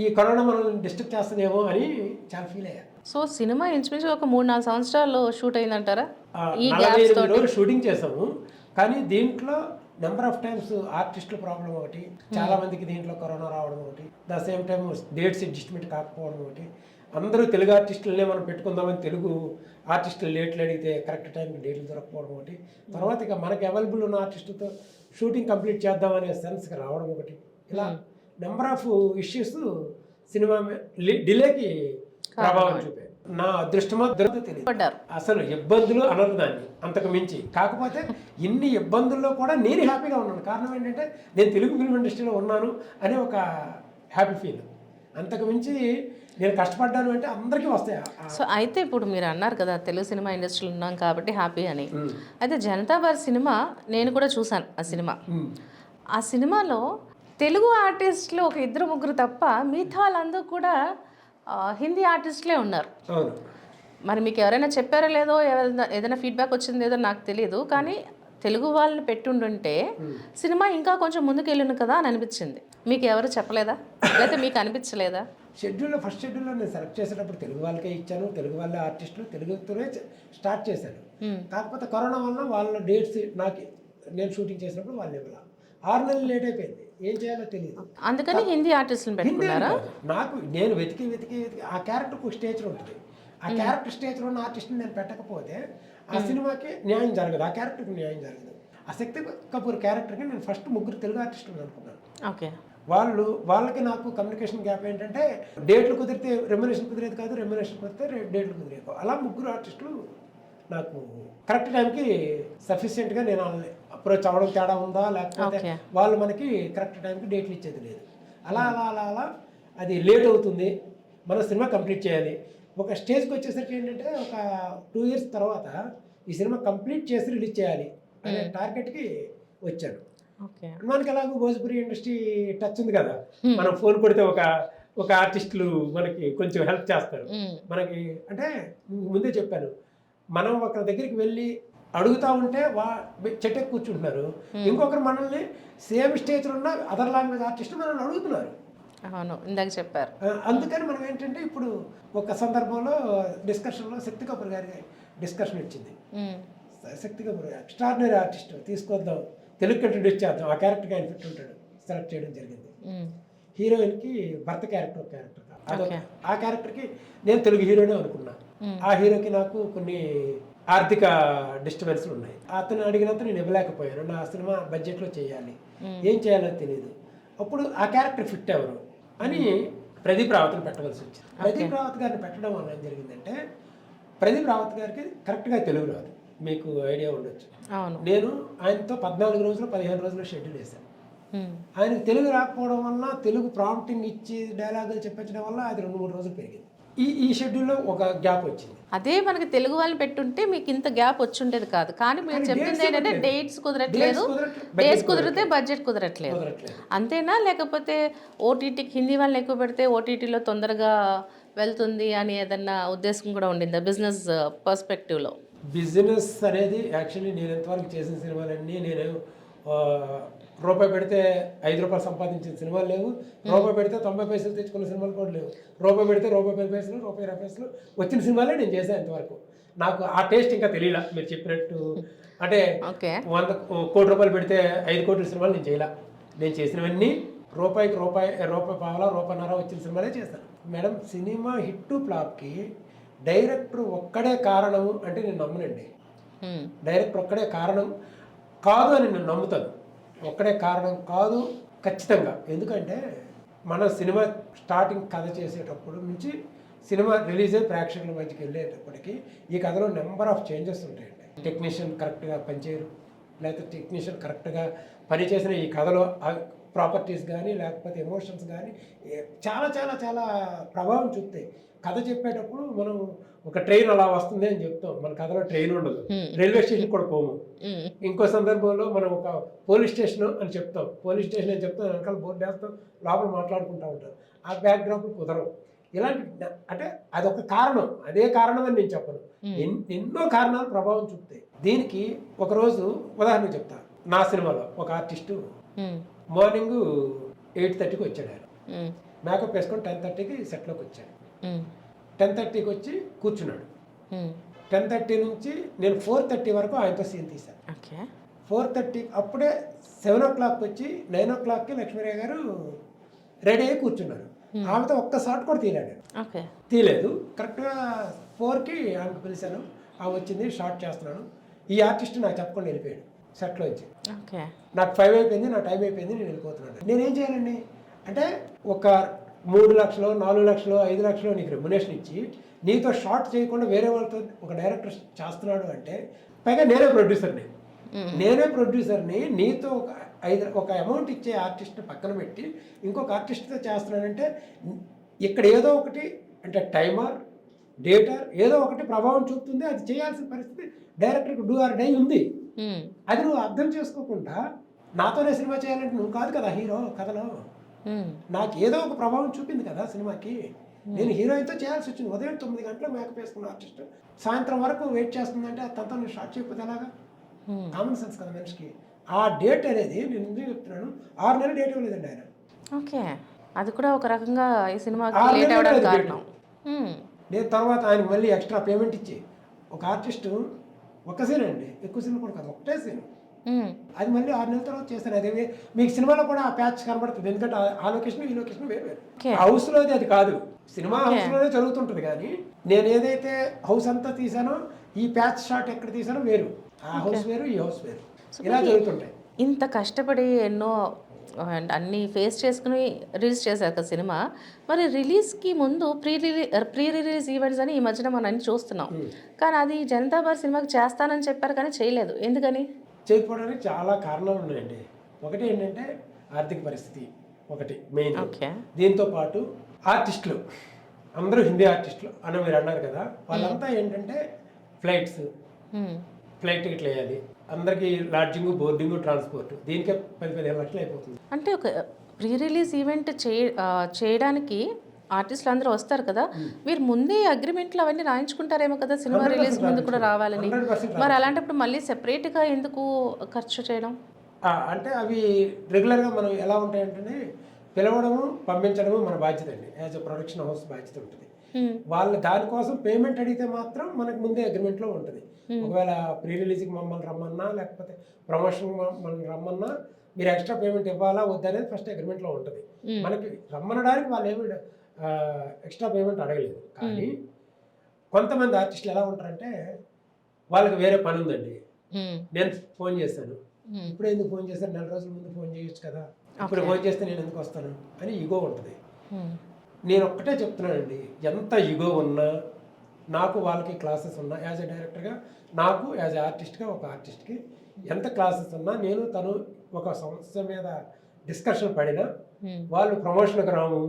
ఈ కరోనా మనల్ని డిస్టర్బ్ చేస్తుందేమో అని చాలా ఫీల్ అయ్యా. సో సినిమా ఇంచుమించు ఒక 3-4 సంవత్సరాలు షూట్ అయిందంటారా? 48 రోజులు షూటింగ్ చేసాము, కానీ దీంట్లో నెంబర్ ఆఫ్ టైమ్స్ ఆర్టిస్టుల ప్రాబ్లం ఒకటి, చాలా మందికి దీంట్లో కరోనా రావడం ఒకటి, the same time dates adjustment కాకపోవడం ఒకటి. అందరూ తెలుగు ఆర్టిస్టులనే మనం పెట్టుకుందామని తెలుగు ఆర్టిస్టులు డేట్లు అడిగితే కరెక్ట్ టైంకి డేట్లు దొరకపోవడం ఒకటి, తర్వాత ఇక మనకి అవైలబుల్ ఉన్న ఆర్టిస్టులతో షూటింగ్ కంప్లీట్ చేద్దామనే సెన్స్కి రావడం ఒకటి, ఇలా నెంబర్ ఆఫ్ ఇష్యూస్ సినిమా డిలేకి ప్రభావం చూపాయి. నా అదృష్టమో తెలియదు, అసలు ఇబ్బందులు అనరు దాన్ని అంతకు మించి. కాకపోతే ఇన్ని ఇబ్బందుల్లో కూడా నేను హ్యాపీగా ఉన్నాను. కారణం ఏంటంటే నేను తెలుగు ఫిల్మ్ ఇండస్ట్రీలో ఉన్నాను అనే ఒక హ్యాపీ ఫీల్. అంతకు మించి నేను కష్టపడ్డాను అంటే అందరికీ వస్తాయి. సో అయితే ఇప్పుడు మీరు అన్నారు కదా తెలుగు సినిమా ఇండస్ట్రీలో ఉన్నాం కాబట్టి హ్యాపీ అని. అయితే జనతా బార్ సినిమా నేను కూడా చూసాను. ఆ సినిమాలో తెలుగు ఆర్టిస్టులు ఒక 2-3 తప్ప మిగతా వాళ్ళందరూ కూడా హిందీ ఆర్టిస్టులే ఉన్నారు. మరి మీకు ఎవరైనా చెప్పారో లేదో, ఏదైనా ఫీడ్బ్యాక్ వచ్చిందో ఏదో నాకు తెలియదు, కానీ తెలుగు వాళ్ళని పెట్టుండుంటే సినిమా ఇంకా కొంచెం ముందుకు వెళ్ళను కదా అని అనిపించింది. మీకు ఎవరు చెప్పలేదా, లేకపోతే మీకు అనిపించలేదా? ఫస్ట్ షెడ్యూల్లో నేను సెలెక్ట్ చేసేటప్పుడు తెలుగు వాళ్ళకే ఇచ్చాను, తెలుగు వాళ్ళే ఆర్టిస్టులు, తెలుగుతోనే స్టార్ట్ చేశాను. కాకపోతే కరోనా వల్ల వాళ్ళ డేట్స్ నేను షూటింగ్ చేసినప్పుడు వాళ్ళు ఇవ్వాలి. 6 నెలలు లేట్ అయిపోయింది, ఏం చేయాలో తెలియదు. అందుకని హిందీ ఆర్టిస్టులను పెట్టుకున్నారా? నాకు నేను వెతికి ఆ క్యారెక్టర్కి ఒక స్టేచర్ ఉంటుంది. ఆ క్యారెక్టర్ స్టేజ్లో ఉన్న ఆర్టిస్ట్ని నేను పెట్టకపోతే ఆ సినిమాకి న్యాయం జరగదు, ఆ క్యారెక్టర్కి న్యాయం జరగదు. ఆ శక్తి కపూర్ క్యారెక్టర్కి నేను ఫస్ట్ 3 తెలుగు ఆర్టిస్టులు అనుకున్నాను. ఓకే, వాళ్ళకి నాకు కమ్యూనికేషన్ గ్యాప్ ఏంటంటే డేట్లు కుదిరితే రెమ్యునరేషన్ కుదిరేది కాదు, రెమ్యునరేషన్ కుదిరితే డేట్లు కుదిరేది. అలా 3 ఆర్టిస్టులు నాకు కరెక్ట్ టైంకి సఫిషియెంట్గా నేను వాళ్ళని అప్రోచ్ అవ్వడం తేడా ఉందా, లేకపోతే వాళ్ళు మనకి కరెక్ట్ టైంకి డేట్లు ఇచ్చేది లేదు. అలా అలా అలా అలా అది లేట్ అవుతుంది, మన సినిమా కంప్లీట్ చేయాలి. ఒక స్టేజ్కి వచ్చేసరికి ఏంటంటే ఒక 2 years తర్వాత ఈ సినిమా కంప్లీట్ చేసి రిలీజ్ చేయాలి అనే టార్గెట్కి వచ్చాను. మనకి ఎలాగో భోజ్పురి ఇండస్ట్రీ టచ్ ఉంది కదా, మనం ఫోన్ కొడితే ఒక ఆర్టిస్టులు మనకి కొంచెం హెల్ప్ చేస్తారు. మనకి అంటే ముందే చెప్పాను, మనం ఒకరి దగ్గరికి వెళ్ళి అడుగుతూ ఉంటే చెట్టెక్కి కూర్చుంటున్నారు, ఇంకొకరు మనల్ని సేమ్ స్టేజ్లో ఉన్న అదర్ లాంగ్వేజ్ ఆర్టిస్టులు మనల్ని అడుగుతున్నారు. అవును, ఇందాక చెప్పారు. అందుకని మనం ఏంటంటే ఇప్పుడు ఒక సందర్భంలో డిస్కషన్లో శక్తి కపూర్ గారి డిస్కషన్ వచ్చింది. శక్తి కపూర్ ఎక్స్ట్రాడినరీ ఆర్టిస్ట్ తీసుకొద్దాం, తెలుగు ఇంట్రడ్యూస్ చేద్దాం, ఆ క్యారెక్టర్కి ఆయన ఫిట్ ఉంటాడు, సెలెక్ట్ చేయడం జరిగింది. హీరోయిన్కి భర్త క్యారెక్టర్ ఆ క్యారెక్టర్కి నేను తెలుగు హీరోనే అనుకున్నా. ఆ హీరోకి నాకు కొన్ని ఆర్థిక డిస్టర్బెన్స్లు ఉన్నాయి. అతను అడిగినంత నేను ఇవ్వలేకపోయాను, నా సినిమా బడ్జెట్లో చేయాలి, ఏం చేయాలో తెలియదు. అప్పుడు ఆ క్యారెక్టర్ ఫిట్ ఎవరు అని ప్రదీప్ రావత్ని పెట్టవలసి వచ్చింది. ప్రదీప్ రావత్ గారిని పెట్టడం వల్ల ఏం జరిగిందంటే, ప్రదీప్ రావత్ గారికి కరెక్ట్గా తెలుగు రాదు, మీకు ఐడియా ఉండొచ్చు. నేను ఆయనతో 14 రోజులు 15 రోజులు షెడ్యూల్ వేశాను. ఆయనకు తెలుగు రాకపోవడం వల్ల తెలుగు ప్రాంప్టింగ్ ఇచ్చి డైలాగులు చెప్పించడం వల్ల అది 2-3 రోజులు పెరిగింది. ఈ షెడ్యూల్లో ఒక గ్యాప్ వచ్చింది. అదే మనకి తెలుగు వాళ్ళని పెట్టుంటే మీకు ఇంత గ్యాప్ వచ్చి ఉండేది కాదు. కానీ మీరు చెప్పింది ఏంటంటే డేట్స్ కుదరట్లేదు, డేట్స్ కుదిరితే బడ్జెట్ కుదరట్లేదు, అంతేనా? లేకపోతే ఓటీటీకి హిందీ వాళ్ళని ఎక్కువ పెడితే ఓటీటీలో తొందరగా వెళ్తుంది అని ఏదన్నా ఉద్దేశం కూడా ఉండిందా బిజినెస్ పర్స్పెక్టివ్లో? బిజినెస్ అనేది యాక్చువల్లీ నేను ఎంతవరకు చేసిన సినిమాలన్నీ నేను ఆ, రూపాయి పెడితే 5 రూపాయలు సంపాదించిన సినిమాలు లేవు, రూపాయి పెడితే 90 పైసలు తెచ్చుకున్న సినిమాలు కూడా లేవు, రూపాయి పెడితే రూపాయి 10 పైసలు రూపాయి 20 పైసలు వచ్చిన సినిమాలే నేను చేశాను ఇంతవరకు. నాకు ఆ టేస్ట్ ఇంకా తెలియలా మీరు చెప్పినట్టు. అంటే 100 కోటి రూపాయలు పెడితే 5 కోట్ల సినిమాలు నేను చేయలే. నేను చేసినవన్నీ రూపాయికి రూపాయి పావలా రూపాయన్నర వచ్చిన సినిమాలే చేశాను మేడం. సినిమా హిట్ ఫ్లాప్కి డైరెక్టర్ ఒక్కడే కారణము అంటే నేను నమ్మనండి. డైరెక్టర్ ఒక్కడే కారణం కాదు అని నేను నమ్ముతాను. ఒక్కడే కారణం కాదు ఖచ్చితంగా. ఎందుకంటే మన సినిమా స్టార్టింగ్ కథ చేసేటప్పుడు నుంచి సినిమా రిలీజ్ అయ్యి ప్రేక్షకుల మధ్యకి వెళ్ళేటప్పటికి ఈ కథలో నెంబర్ ఆఫ్ చేంజెస్ ఉంటాయండి. టెక్నీషియన్ కరెక్ట్గా పనిచేయరు, లేకపోతే టెక్నీషియన్ కరెక్ట్గా పనిచేసిన ఈ కథలో ప్రాపర్టీస్ కానీ లేకపోతే ఎమోషన్స్ కానీ చాలా చాలా చాలా ప్రభావం చూపుతాయి. కథ చెప్పేటప్పుడు మనం ఒక ట్రైన్ అలా వస్తుంది అని చెప్తాం, మన కథలో ట్రైన్ ఉండదు, రైల్వే స్టేషన్ కూడా పోము. ఇంకో సందర్భంలో మనం ఒక పోలీస్ స్టేషన్ అని చెప్తాం, పోలీస్ స్టేషన్ అని చెప్తాం, వెనకాల బోర్డు వేస్తాం, లోపల మాట్లాడుకుంటూ ఉంటాం. ఆ బ్యాక్గ్రౌండ్ కుదరవు. ఇలాంటి అంటే అదొక కారణం, అదే కారణం అని నేను చెప్పను. ఎన్నో కారణాలు ప్రభావం చూపుతాయి. దీనికి ఒకరోజు ఉదాహరణ చెప్తా. నా సినిమాలో ఒక ఆర్టిస్టు మార్నింగ్ 8:30కి వచ్చాడు. ఆయన మేకప్ వేసుకొని 10:30కి సెట్లోకి వచ్చాడు. 10:30కి వచ్చి కూర్చున్నాడు. 10:30 నుంచి నేను 4:30 వరకు ఆయనతో సీన్ తీశాను. 4:30 అప్పుడే 7 o'clock వచ్చి 9 o'clockకి లక్ష్మీరావు గారు రెడీ అయ్యి కూర్చున్నారు. ఆమెతో ఒక్క షాట్ కూడా తీయలేడు, తీయలేదు. కరెక్ట్గా 4కి ఆమెకు పిలిచాను, ఆమె వచ్చింది, షాట్ చేస్తున్నాను. ఈ ఆర్టిస్ట్ నాకు చెప్పకుండా వెళ్ళిపోయాడు సెట్లో వచ్చి. నాకు 5 అయిపోయింది, నా టైం అయిపోయింది, నేను వెళ్ళిపోతున్నాను. నేనేం చేయాలండి అంటే ఒక 3 లక్షలు 4 లక్షలు 5 లక్షలు నీకు రెమ్యునేషన్ ఇచ్చి నీతో షార్ట్ చేయకుండా వేరే వాళ్ళతో ఒక డైరెక్టర్ చేస్తున్నాడు అంటే, పైగా నేనే ప్రొడ్యూసర్ని నీతో ఒక అమౌంట్ ఇచ్చే ఆర్టిస్ట్ని పక్కన పెట్టి ఇంకొక ఆర్టిస్ట్తో చేస్తున్నాడంటే ఇక్కడ ఏదో ఒకటి అంటే టైమర్ డేటర్ ఏదో ఒకటి ప్రభావం చూపుతుంది. అది చేయాల్సిన పరిస్థితి డైరెక్టర్కి డూ ఆర్ డై ఉంది. అది నువ్వు అర్థం చేసుకోకుండా నాతోనే సినిమా చేయాలంటే నువ్వు కాదు కదా హీరో కథలో. నాకు ఏదో ఒక ప్రభావం చూపింది కదా సినిమాకి. నేను హీరోయిన్తో చేయాల్సి వచ్చింది. ఉదయం 9 గంటలకు మేకప్ వేసుకున్న ఆర్టిస్ట్ సాయంత్రం వరకు వెయిట్ చేస్తుందంటే తనతో నేను షార్ట్ చేయకపోతే ఎలాగా? కామన్ సెన్స్ కదా మనిషికి. ఆ డేట్ అనేది నేను ఎందుకు చెప్తున్నాను, 6 నెలలు డేట్ ఇవ్వలేదండి ఆయన. ఓకే, అది కూడా ఒక రకంగా ఈ సినిమాకి లేట్ అవ్వడానికి కారణం. నేను తర్వాత ఆయనకు మళ్ళీ ఎక్స్ట్రా పేమెంట్ ఇచ్చి ఒక ఆర్టిస్టు ఒక్క సీన్ అండి, ఎక్కువ సీన్ కూడా కాదు, ఒకటే సీన్, అది మళ్ళీ 6 నెలల తర్వాత చేశాను. అదే మీకు సినిమాలో కూడా ఆ ప్యాచ్ కనబడుతుంది. ఎందుకంటే ఆ లొకేషన్ ఈ లొకేషన్ వేరు. హౌస్లోది అది కాదు, సినిమా హౌస్లోనే జరుగుతుంటుంది. కానీ నేను ఏదైతే హౌస్ అంతా తీసానో ఈ ప్యాచ్ షాట్ ఎక్కడ తీసానో వేరు, ఆ హౌస్ వేరు ఈ హౌస్ వేరు, ఇలా జరుగుతుంటాయి. ఇంత కష్టపడి ఎన్నో అన్ని ఫేస్ చేసుకుని రిలీజ్ చేశారు కదా సినిమా. మరి రిలీజ్కి ముందు ప్రీ రిలీజ్ ఈవెంట్స్ అని ఈ మధ్యన మనం అన్ని చూస్తున్నాం. కానీ అది జనతా బార్ సినిమాకి చేస్తానని చెప్పారు కానీ చేయలేదు, ఎందుకని? చేయకపోవడానికి చాలా కారణాలు ఉన్నాయండి. ఒకటి ఏంటంటే ఆర్థిక పరిస్థితి ఒకటి మెయిన్. దీంతో పాటు ఆర్టిస్టులు అందరూ హిందీ ఆర్టిస్టులు అని మీరు అన్నారు కదా, వాళ్ళంతా ఏంటంటే ఫ్లైట్ టికెట్లు వేయాలి, అందరికి లాడ్జింగ్ బోర్డింగ్ ట్రాన్స్పోర్ట్, దీనికే 10-15 లక్షలు అయిపోతుంది. అంటే ఒక ప్రీ రిలీజ్ ఈవెంట్ చేయడానికి ఆర్టిస్టులు అందరూ వస్తారు కదా, మీరు ముందే అగ్రిమెంట్లు అవన్నీ రాయించుకుంటారేమో కదా సినిమా రిలీజ్ ముందు కూడా రావాలని. మరి అలాంటప్పుడు మళ్ళీ సెపరేట్గా ఎందుకు ఖర్చు చేయడం? అంటే అవి రెగ్యులర్గా మనం ఎలా ఉంటాయంటే పిలవడము పంపించడము మన బాధ్యత అండి. యాజ్ ఎ ప్రొడక్షన్ హౌస్ బాధ్యత ఉంటుంది. వాళ్ళు దానికోసం పేమెంట్ అడిగితే మాత్రం మనకు ముందే అగ్రిమెంట్లో ఉంటుంది. ఒకవేళ ప్రీ రిలీజ్కి మమ్మల్ని రమ్మన్నా లేకపోతే ప్రమోషన్ మమ్మల్ని రమ్మన్నా మీరు ఎక్స్ట్రా పేమెంట్ ఇవ్వాలా వద్దనేది ఫస్ట్ అగ్రిమెంట్లో ఉంటుంది. మనకి రమ్మనడానికి వాళ్ళు ఏమి ఎక్స్ట్రా పేమెంట్ అడగలేదు. కానీ కొంతమంది ఆర్టిస్టులు ఎలా ఉంటారంటే వాళ్ళకి వేరే పని ఉందండి, నేను ఫోన్ చేశాను, ఇప్పుడు ఎందుకు ఫోన్ చేశాను, 4 రోజుల ముందు ఫోన్ చేయొచ్చు కదా, ఇప్పుడు ఫోన్ చేస్తే నేను ఎందుకు వస్తాను అని ఈగో ఉంటుంది. నేను ఒక్కటే చెప్తున్నానండి, ఎంత ఈగో ఉన్నా నాకు వాళ్ళకి క్లాసెస్ ఉన్నా యాజ్ ఎ డైరెక్టర్గా, నాకు యాజ్ ఎ ఆర్టిస్ట్గా ఒక ఆర్టిస్ట్కి ఎంత క్లాసెస్ ఉన్నా నేను తను ఒక సమస్య మీద డిస్కషన్ పడినా వాళ్ళు ప్రమోషన్కి రాము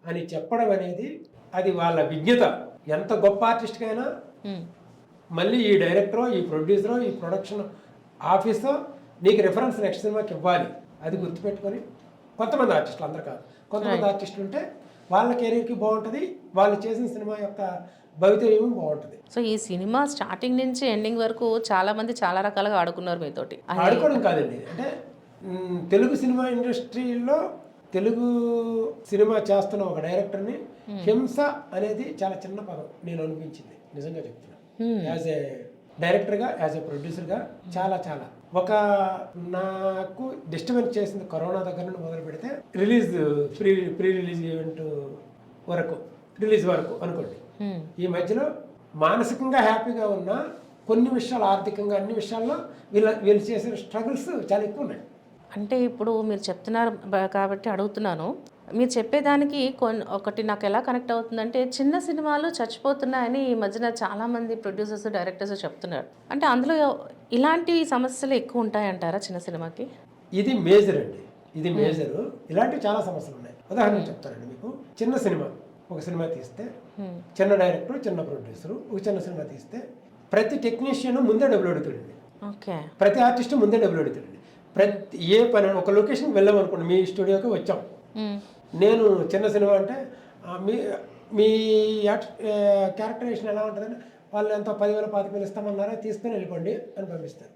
అని చెప్పడం అనేది అది వాళ్ళ విజ్ఞత. ఎంత గొప్ప ఆర్టిస్ట్కైనా మళ్ళీ ఈ డైరెక్టరో ఈ ప్రొడ్యూసరో ఈ ప్రొడక్షన్ ఆఫీసో నీకు రిఫరెన్స్ నెక్స్ట్ సినిమాకి ఇవ్వాలి. అది గుర్తుపెట్టుకొని కొంతమంది ఆర్టిస్టులు, అందరు కాదు, కొంతమంది ఆర్టిస్టులు ఉంటే వాళ్ళ కెరీర్కి బాగుంటుంది, వాళ్ళు చేసిన సినిమా యొక్క భవితవ్యం బాగుంటుంది. సో ఈ సినిమా స్టార్టింగ్ నుంచి ఎండింగ్ వరకు చాలా మంది చాలా రకాలుగా ఆడుకున్నారు మీతోటి. ఆడుకోవడం కాదండి, అంటే తెలుగు సినిమా ఇండస్ట్రీలో తెలుగు సినిమా చేస్తున్న ఒక డైరెక్టర్ని హింస అనేది చాలా చిన్న పదం నేను అనిపించింది, నిజంగా చెప్తున్నాను. యాజ్ ఏ డైరెక్టర్గా, యాజ్ ఏ ప్రొడ్యూసర్గా చాలా చాలా నాకు డిస్టర్బెన్స్ చేసింది కరోనా దగ్గర నుండి మొదలు పెడితే ప్రీ రిలీజ్ ఈవెంట్ వరకు, రిలీజ్ వరకు అనుకోండి. ఈ మధ్యలో మానసికంగా హ్యాపీగా ఉన్న కొన్ని విషయాలు, ఆర్థికంగా అన్ని విషయాల్లో వీళ్ళు చేసిన స్ట్రగుల్స్ చాలా ఎక్కువ ఉన్నాయి. అంటే ఇప్పుడు మీరు చెప్తున్నారు కాబట్టి అడుగుతున్నాను, మీరు చెప్పేదానికి ఒకటి నాకు ఎలా కనెక్ట్ అవుతుందంటే, చిన్న సినిమాలు చచ్చిపోతున్నాయని ఈ మధ్యన చాలామంది ప్రొడ్యూసర్స్, డైరెక్టర్స్ చెప్తున్నారు. అంటే అందులో ఇలాంటి సమస్యలు ఎక్కువ ఉంటాయంటారా చిన్న సినిమాకి? ఇది మేజర్ అండి, ఇది మేజరు. ఇలాంటివి చాలా సమస్యలు ఉన్నాయి. ఉదాహరణ చెప్తానండి మీకు. చిన్న సినిమా, ఒక సినిమా తీస్తే చిన్న డైరెక్టర్, చిన్న ప్రొడ్యూసరు ఒక చిన్న సినిమా తీస్తే ప్రతి టెక్నీషియన్ ముందే డబ్బులు అడుగుతాడండి. ఓకే. ప్రతి ఆర్టిస్ట్ ముందే డబ్బులు అడుగుతాడండి. ఏ పని, ఒక లొకేషన్కి వెళ్ళామనుకోండి, మీ స్టూడియోకి వచ్చాం, నేను చిన్న సినిమా అంటే మీ క్యారెక్టరైజేషన్ ఎలా ఉంటుందని వాళ్ళు ఎంతో 10,000 25,000 ఇస్తామన్నారా, తీసుకొని వెళ్ళిపోండి అని పంపిస్తారు.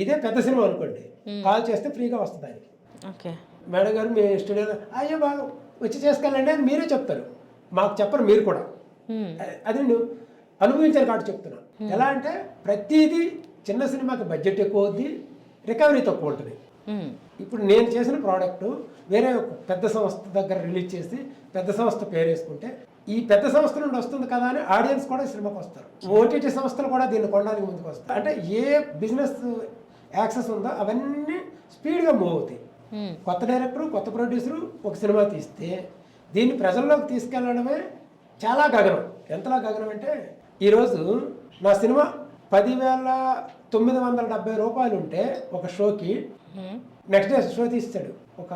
ఇదే పెద్ద సినిమా అనుకోండి, కాల్ చేస్తే ఫ్రీగా వస్తుంది ఆయనకి. ఓకే, మేడం గారు మీ స్టూడియోలో అయ్యో బాగా వచ్చి చేసుకెళ్ళండి అని మీరే చెప్తారు, మాకు చెప్పరు మీరు కూడా. అది నేను అనుభవించాను కాబట్టి చెప్తున్నా. ఎలా అంటే ప్రతిదీ చిన్న సినిమాకి బడ్జెట్ ఎక్కువ అవుద్ది, రికవరీ తక్కువ ఉంటుంది. ఇప్పుడు నేను చేసిన ప్రోడక్ట్ వేరే ఒక పెద్ద సంస్థ దగ్గర రిలీజ్ చేసి పెద్ద సంస్థ పేరు వేసుకుంటే ఈ పెద్ద సంస్థ నుండి వస్తుంది కదా అని ఆడియన్స్ కూడా సినిమాకి వస్తారు. ఓటీటీ సంస్థలు కూడా దీన్ని కొనడానికి ముందుకు వస్తారు. అంటే ఏ బిజినెస్ యాక్సెస్ ఉందో అవన్నీ స్పీడ్గా మూవ్ అవుతాయి. కొత్త డైరెక్టరు, కొత్త ప్రొడ్యూసరు ఒక సినిమా తీస్తే దీన్ని ప్రజల్లోకి తీసుకెళ్ళడమే చాలా గగనం. ఎంతలా గగనం అంటే ఈరోజు నా సినిమా 10,970 రూపాయలు ఉంటే ఒక షోకి, నెక్స్ట్ డే షో తీస్తాడు ఒక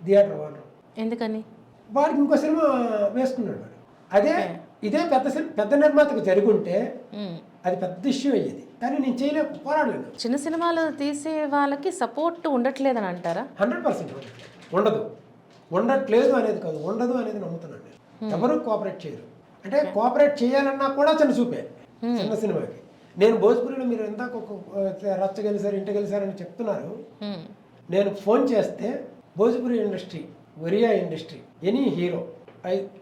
థియేటర్ వాళ్ళు. ఎందుకని? వాడికి ఇంకో సినిమా వేసుకున్నాడు వాడు. ఇదే పెద్ద నిర్మాతకు జరుగుంటే అది పెద్ద ఇష్యూ అయ్యేది. కానీ నేను చేయలేక పోరాడలేను. చిన్న సినిమాలు తీసే వాళ్ళకి సపోర్ట్ ఉండట్లేదని అంటారా? 100% ఉండట్లేదు అనేది కాదు, ఉండదు అనేది నమ్ముతున్నాను. ఎవరు కోఆపరేట్ చేయరు. అంటే కోఆపరేట్ చేయాలన్నా కూడా చిన్న చూపే చిన్న సినిమాకి. నేను భోజ్పురిలో మీరు ఎందాక రచ్చ గెలిచారు, ఇంట గెలిచారని చెప్తున్నారు. నేను ఫోన్ చేస్తే Bhojpuri industry, Oriya industry, any hero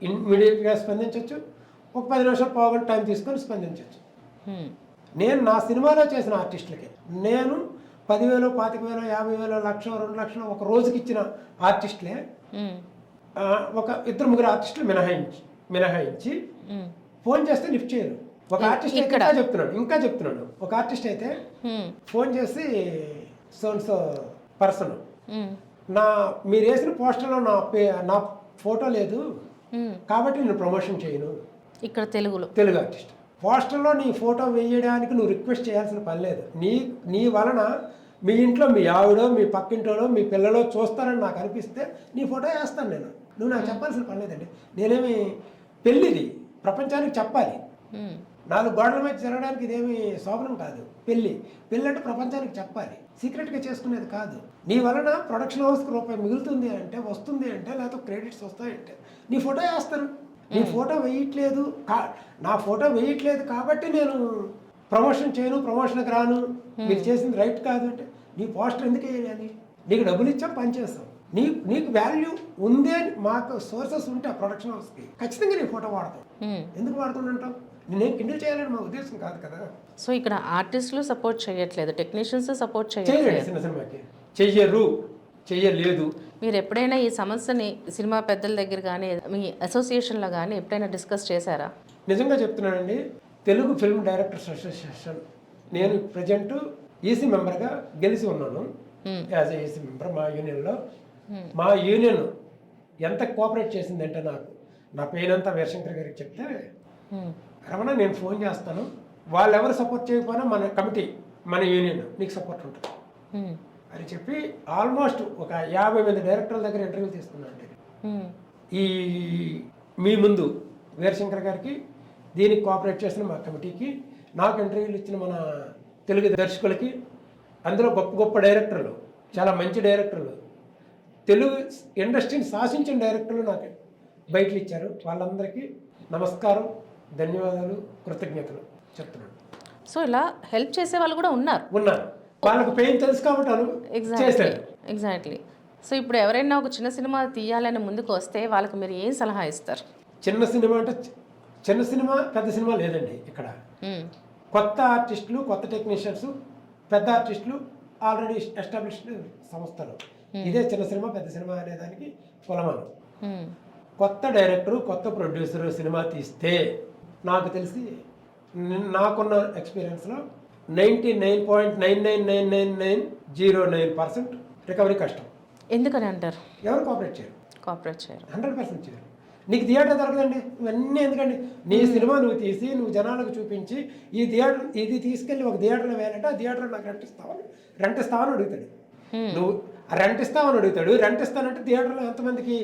ఇమ్మీడియట్గా స్పందించవచ్చు, ఒక 10 నిమిషాలు పావుగంట టైం తీసుకొని స్పందించవచ్చు. నేను నా సినిమాలో చేసిన ఆర్టిస్టులకి నేను 10,000, 25,000, 50,000, 1,00,000, 2,00,000 ఒక రోజుకి ఇచ్చిన ఆర్టిస్టులే ఒక 2-3 ఆర్టిస్టులు మినహాయించి ఫోన్ చేస్తే లిఫ్ట్ చేయరు. ఒక ఆర్టిస్ట్ ఇంకా చెప్తున్నాడు ఒక ఆర్టిస్ట్ అయితే ఫోన్ చేసి సో పర్సన్, మీరు వేసిన పోస్టర్లో నా ఫోటో లేదు కాబట్టి నేను ప్రమోషన్ చేయను. ఇక్కడ తెలుగు ఆర్టిస్ట్ పోస్టర్లో నీ ఫోటో వేయడానికి నువ్వు రిక్వెస్ట్ చేయాల్సిన పని లేదు. నీ వలన మీ ఇంట్లో మీ ఆవిడో, మీ పక్కింటోలో, మీ పిల్లలో చూస్తారని నాకు అనిపిస్తే నీ ఫోటో వేస్తాను నేను. నువ్వు నాకు చెప్పాల్సిన పని లేదండి. నేనేమి పెళ్ళిది ప్రపంచానికి చెప్పాలి, 4 గోడల మీద తిరగడానికి ఇదేమి శోభనం కాదు. పెళ్ళి అంటే ప్రపంచానికి చెప్పాలి, సీక్రెట్గా చేసుకునేది కాదు. నీ వలన ప్రొడక్షన్ హౌస్కి రూపాయి మిగులుతుంది అంటే, వస్తుంది అంటే, లేకపోతే క్రెడిట్స్ వస్తాయంటే నీ ఫోటో వేస్తాను. నీ ఫోటో వేయట్లేదు, నా ఫోటో వేయట్లేదు కాబట్టి నేను ప్రమోషన్ చేయను, ప్రమోషన్కి రాను, మీరు చేసింది రైట్ కాదు అంటే నీ పోస్టర్ ఎందుకు వేయాలి? నీకు డబ్బులు ఇచ్చాం, పని చేస్తాం. నీకు వాల్యూ ఉంది అని మాకు సోర్సెస్ ఉంటే ఆ ప్రొడక్షన్ హౌస్కి ఖచ్చితంగా నీ ఫోటో వాడతాం. ఎందుకు వాడుతుంటాం? నేనేం కిండిల్ చేయాలని మా ఉద్దేశం కాదు కదా. సో ఇక్కడ ఆర్టిస్టులు సపోర్ట్ చేయట్లేదు, టెక్నీషియన్స్ సపోర్ట్ చేయలేదు, చిన్న సినిమాకి చెయ్యలేదు. మీరు ఎప్పుడైనా ఈ సమస్యని సినిమా పెద్దల దగ్గర కానీ మీ అసోసియేషన్లో కానీ ఎప్పుడైనా డిస్కస్ చేశారా? నిజంగా చెప్తున్నానండి, తెలుగు ఫిల్మ్ డైరెక్టర్స్ అసోసియేషన్ నేను ప్రజెంట్ ఈసీ మెంబర్గా గెలిచి ఉన్నాను. యాజ్ ఏ ఈసీ మెంబర్ మా యూనియన్లో. మా యూనియన్ ఎంత కోఆపరేట్ చేసిందంటే నా పెయిన్ అంతా వీరశంకర్ గారికి చెప్తే, రమణ నేను ఫోన్ చేస్తాను, వాళ్ళు ఎవరు సపోర్ట్ చేయకపోయినా మన కమిటీ, మన యూనియన్ నీకు సపోర్ట్ ఉంటుంది అని చెప్పి ఆల్మోస్ట్ ఒక 50 మంది డైరెక్టర్ల దగ్గర ఇంటర్వ్యూలు తీసుకున్నాను. ఈ మీ ముందు వీరశంకర్ గారికి, దీనికి కోఆపరేట్ చేసిన మా కమిటీకి, నాకు ఇంటర్వ్యూలు ఇచ్చిన మన తెలుగు దర్శకులకి, అందులో గొప్ప గొప్ప డైరెక్టర్లు, చాలా మంచి డైరెక్టర్లు, తెలుగు ఇండస్ట్రీని శాసించిన డైరెక్టర్లు నాకు బయటలు ఇచ్చారు. వాళ్ళందరికీ నమస్కారం, ధన్యవాదాలు, కృతజ్ఞతలు చెప్తున్నాను. సో ఇలా హెల్ప్ చేసే వాళ్ళు కూడా ఉన్నారు. వాళ్ళకు పెయిన్ తెలుసు కాబట్టి చేశారు. ఎగ్జాక్ట్లీ. సో ఇప్పుడు ఎవరైనా ఒక చిన్న సినిమా తీయాలని ముందుకు వస్తే వాళ్ళకి మీరు ఏం సలహా ఇస్తారు? చిన్న సినిమా అంటే చిన్న సినిమా పెద్ద సినిమా లేదండి. ఇక్కడ కొత్త ఆర్టిస్టులు, కొత్త టెక్నీషియన్స్, పెద్ద ఆర్టిస్టులు, ఆల్రెడీ ఎస్టాబ్లిష్డ్ సంస్థలు. ఇదే చిన్న సినిమా పెద్ద సినిమా అనేదానికి కొలమానం. కొత్త డైరెక్టరు, కొత్త ప్రొడ్యూసరు సినిమా తీస్తే నాకు తెలిసి నాకున్న ఎక్స్పీరియన్స్లో 99.9999909% రికవరీ కష్టం. ఎందుకని అంటారు? ఎవరు కోఆపరేట్ చేయరు. 100% చేయరు. నీకు థియేటర్ దొరకదండి. ఇవన్నీ ఎందుకండి? నీ సినిమా నువ్వు తీసి నువ్వు జనాలకు చూపించి ఈ థియేటర్ ఇది తీసుకెళ్ళి ఒక థియేటర్లో వేయాలంటే ఆ థియేటర్లో నాకు రెంట్ ఇస్తావని అడుగుతాడు. నువ్వు రెంట్ ఇస్తావని అడుగుతాడు. రెంట్ ఇస్తానంటే థియేటర్లో ఎంతమందికి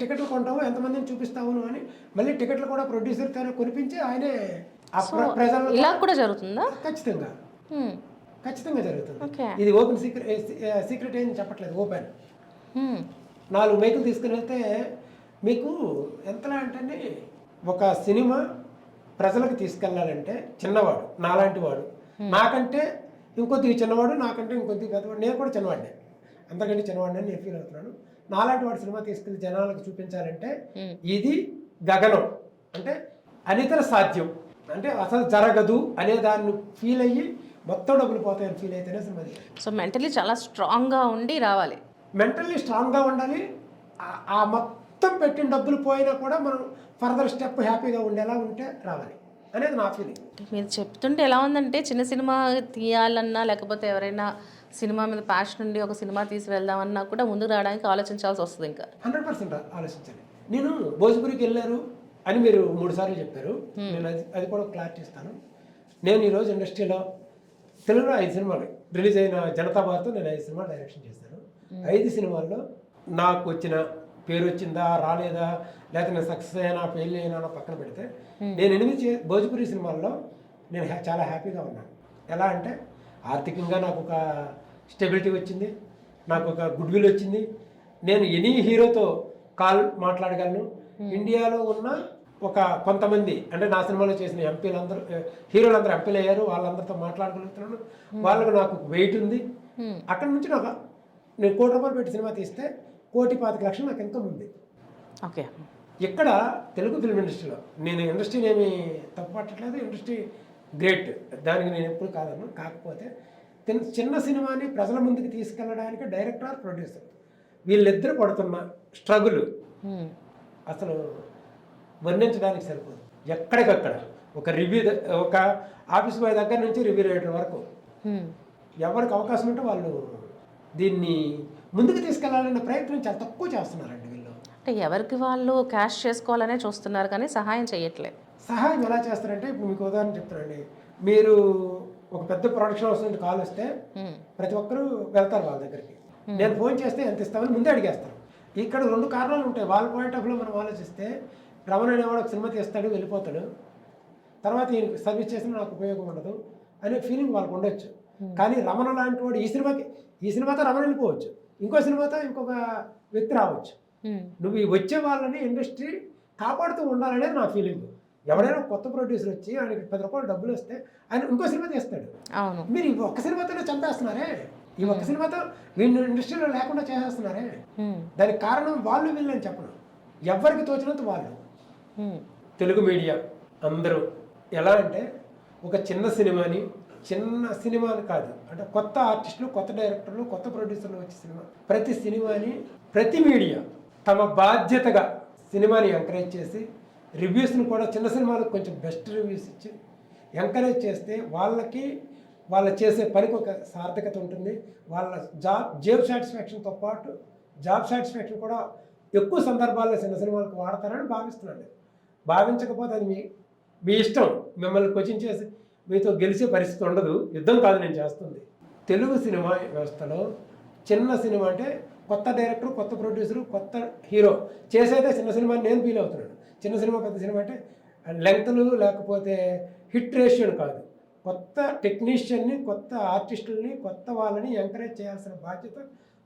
టికెట్లు కొంటావు, ఎంతమందిని చూపిస్తావు అని మళ్ళీ టికెట్లు కూడా ప్రొడ్యూసర్ కొనిపించి ఆయనే ప్రజలు. ఇలా కూడా జరుగుతుందా? ఖచ్చితంగా జరుగుతుంది. ఇది ఓపెన్ సీక్రెట్ ఏం చెప్పట్లేదు, ఓపెన్. 4 మైకులు తీసుకుని వెళ్తే మీకు ఎంతలా అంటే ఒక సినిమా ప్రజలకు తీసుకెళ్ళాలంటే చిన్నవాడు, నాలాంటి వాడు, నాకంటే ఇంకొద్దిగా చిన్నవాడు, నాకంటే ఇంకొద్దిగా పెద్దవాడు, నేను కూడా చిన్నవాడినే, అంతకంటే చిన్నవాడిని నేను ఫీల్ అవుతున్నాను. నాలాంటి వాడు సినిమా తీసుకెళ్ళి జనాలకు చూపించాలంటే ఇది గగనం, అంటే అనితర సాధ్యం, అంటే అసలు జరగదు అనే దాన్ని ఫీల్ అయ్యి మొత్తం డబ్బులు పోతాయని ఫీల్ అయితేనే సినిమా. సో మెంటలీ చాలా స్ట్రాంగ్గా ఉండి రావాలి. మెంటల్లీ స్ట్రాంగ్గా ఉండాలి. ఆ మొత్తం పెట్టిన డబ్బులు పోయినా కూడా మనం ఫర్దర్ స్టెప్ హ్యాపీగా ఉండేలా ఉంటే రావాలి అనేది నా ఫీలింగ్. మీరు చెప్తుంటే ఎలా ఉందంటే చిన్న సినిమా తీయాలన్నా లేకపోతే ఎవరైనా సినిమా మీద ప్యాషన్ ఉండి ఒక సినిమా తీసి వెళ్దామన్నా కూడా ముందుకు రావడానికి ఆలోచించాల్సి వస్తుంది. ఇంకా 100% ఆలోచించాలి. నేను భోజ్పురికి వెళ్ళారు అని మీరు 3 సార్లు చెప్పారు. నేను అది కూడా క్లారిటీ ఇస్తాను. నేను ఈరోజు ఇండస్ట్రీలో తెలుగులో 5 సినిమాలు రిలీజ్ అయిన జనతా బార్తో నేను 5 సినిమాలు డైరెక్షన్ చేశాను. 5 సినిమాల్లో నాకు వచ్చిన పేరు వచ్చిందా రాలేదా, లేకపోతే నేను సక్సెస్ అయినా ఫెయిల్ అయినా పక్కన పెడితే నేను 8 భోజ్పురి సినిమాల్లో నేను చాలా హ్యాపీగా ఉన్నాను. ఎలా అంటే ఆర్థికంగా నాకు ఒక స్టెబిలిటీ వచ్చింది, నాకు ఒక గుడ్ విల్ వచ్చింది. నేను ఎనీ హీరోతో కాల్ మాట్లాడగలను. ఇండియాలో ఉన్న ఒక కొంతమంది అంటే నా సినిమాలో చేసిన ఎంపీలందరూ, హీరోలందరూ ఎంపీలు అయ్యారు, వాళ్ళందరితో మాట్లాడగలుగుతున్నాను. వాళ్ళకు నాకు వెయిట్ ఉంది. అక్కడి నుంచి నేను 1 కోటి రూపాయలు పెట్టి సినిమా తీస్తే 1,25,00,000 నాకు ఇన్కమ్ ఉంది. ఓకే. ఇక్కడ తెలుగు ఫిల్మ్ ఇండస్ట్రీలో నేను ఇండస్ట్రీని ఏమి తప్పు పట్టట్లేదు, ఇండస్ట్రీ గ్రేట్, దానికి నేను ఎప్పుడు కాదను. కాకపోతే చిన్న సినిమాని ప్రజల ముందుకు తీసుకెళ్ళడానికి డైరెక్టర్ ఆర్ ప్రొడ్యూసర్ వీళ్ళిద్దరు పడుతున్న స్ట్రగుల్ అసలు వర్ణించడానికి సరిపోదు. ఎక్కడికక్కడ ఒక రివ్యూ, ఒక ఆఫీస్ బాయ్ దగ్గర నుంచి రివ్యూ రైటర్ వరకు ఎవరికి అవకాశం ఉంటే వాళ్ళు దీన్ని ముందుకు తీసుకెళ్లాలన్న ప్రయత్నం చాలా తక్కువ చేస్తున్నారండి వీళ్ళు. అంటే ఎవరికి వాళ్ళు క్యాష్ చేసుకోవాలనే చూస్తున్నారు కానీ సహాయం చేయట్లేదు. సహాయం ఎలా చేస్తారంటే ఇప్పుడు మీకు ఉదాహరణ చెప్తానండి. మీరు ఒక పెద్ద ప్రొడక్షన్ హౌస్ నుండి కాల్ వస్తే ప్రతి ఒక్కరూ వెళ్తారు వాళ్ళ దగ్గరికి. నేను ఫోన్ చేస్తే ఎంత ఇస్తామని ముందే అడిగేస్తారు. ఇక్కడ 2 కారణాలు ఉంటాయి. వాళ్ళ పాయింట్ ఆఫ్ వ్యూలో మనం ఆలోచిస్తే రమణ అనేవాడు ఒక సినిమా తీస్తాడు, వెళ్ళిపోతాడు, తర్వాత ఈయనకి సర్వీస్ చేసినా నాకు ఉపయోగం ఉండదు అనే ఫీలింగ్ వాళ్ళకు ఉండొచ్చు. కానీ రమణ లాంటి వాడు ఈ సినిమాతో రమణ వెళ్ళిపోవచ్చు, ఇంకో సినిమాతో ఇంకొక వ్యక్తి రావచ్చు. నువ్వు ఈ వచ్చే వాళ్ళని ఇండస్ట్రీ కాపాడుతూ ఉండాలనేది నా ఫీలింగ్. ఎవడైనా కొత్త ప్రొడ్యూసర్ వచ్చి ఆయనకి 10 రూపాయలు డబ్బులు వస్తే ఆయన ఇంకో సినిమా తీస్తాడు. మీరు ఈ ఒక్క సినిమాతోనే చంపేస్తున్నారే, ఈ ఒక్క సినిమాతో వీళ్ళు ఇండస్ట్రీలో లేకుండా చేసేస్తున్నారే. దానికి కారణం వాళ్ళు వీళ్ళని చెప్పను, ఎవరికి తోచినంత వాళ్ళు. తెలుగు మీడియా అందరూ ఎలా అంటే ఒక చిన్న సినిమాని కాదు, అంటే కొత్త ఆర్టిస్టులు, కొత్త డైరెక్టర్లు, కొత్త ప్రొడ్యూసర్లు వచ్చే ప్రతి సినిమాని ప్రతి మీడియా తమ బాధ్యతగా సినిమాని ఎంకరేజ్ చేసి రివ్యూస్ని కూడా చిన్న సినిమాలకు కొంచెం బెస్ట్ రివ్యూస్ ఇచ్చి ఎంకరేజ్ చేస్తే వాళ్ళు చేసే పనికి ఒక సార్థకత ఉంటుంది. వాళ్ళ జాబ్ సాటిస్ఫాక్షన్తో పాటు జాబ్ సాటిస్ఫాక్షన్ కూడా ఎక్కువ సందర్భాల్లో చిన్న సినిమాలకు వాడతారని భావిస్తున్నాను. భావించకపోతే అది మీ ఇష్టం. మిమ్మల్ని క్వశ్చన్ చేసి మీతో గెలిచే పరిస్థితి ఉండదు. యుద్ధం కాదు నేను చేస్తుంది. తెలుగు సినిమా వ్యవస్థలో చిన్న సినిమా అంటే కొత్త డైరెక్టర్, కొత్త ప్రొడ్యూసరు, కొత్త హీరో చేసేదే చిన్న సినిమా అని నేను ఫీల్ అవుతున్నాను. చిన్న సినిమా పెద్ద సినిమా అంటే లెంగ్త్లు లేకపోతే హిట్ రేషియోని కాదు, కొత్త టెక్నీషియన్ని, కొత్త ఆర్టిస్టులని, కొత్త వాళ్ళని ఎంకరేజ్ చేయాల్సిన బాధ్యత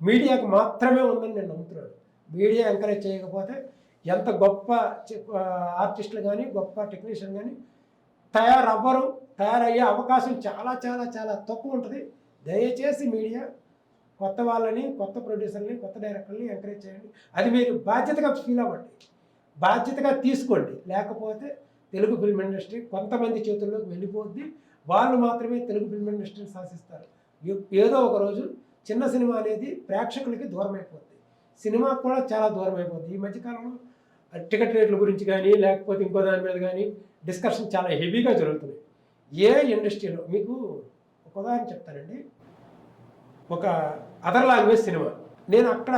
మీడియాకు మాత్రమే ఉందని నేను నమ్ముతున్నాను. మీడియా ఎంకరేజ్ చేయకపోతే ఎంత గొప్ప ఆర్టిస్టులు కానీ గొప్ప టెక్నీషియన్ కానీ తయారయ్యే అవకాశం చాలా చాలా చాలా తక్కువ ఉంటుంది. దయచేసి మీడియా కొత్త వాళ్ళని, కొత్త ప్రొడ్యూసర్ని, కొత్త డైరెక్టర్ని ఎంకరేజ్ చేయండి. అది మీరు బాధ్యతగా ఫీల్ అవ్వండి, బాధ్యతగా తీసుకోండి. లేకపోతే తెలుగు ఫిల్మ్ ఇండస్ట్రీ కొంతమంది చేతుల్లోకి వెళ్ళిపోద్ది. వాళ్ళు మాత్రమే తెలుగు ఫిల్మ్ ఇండస్ట్రీని శాసిస్తారు. ఏదో ఒక రోజు చిన్న సినిమా అనేది ప్రేక్షకులకి దూరం అయిపోద్ది, సినిమా కూడా చాలా దూరం అయిపోద్ది. ఈ మధ్యకాలంలో టికెట్ రేట్ల గురించి కానీ లేకపోతే ఇంకో దాని మీద కానీ డిస్కషన్ చాలా హెవీగా జరుగుతుంది. ఏ ఇండస్ట్రీలో మీకు ఒక ఉదాహరణ చెప్తానండి. ఒక అదర్ లాంగ్వేజ్ సినిమా, నేను అక్కడ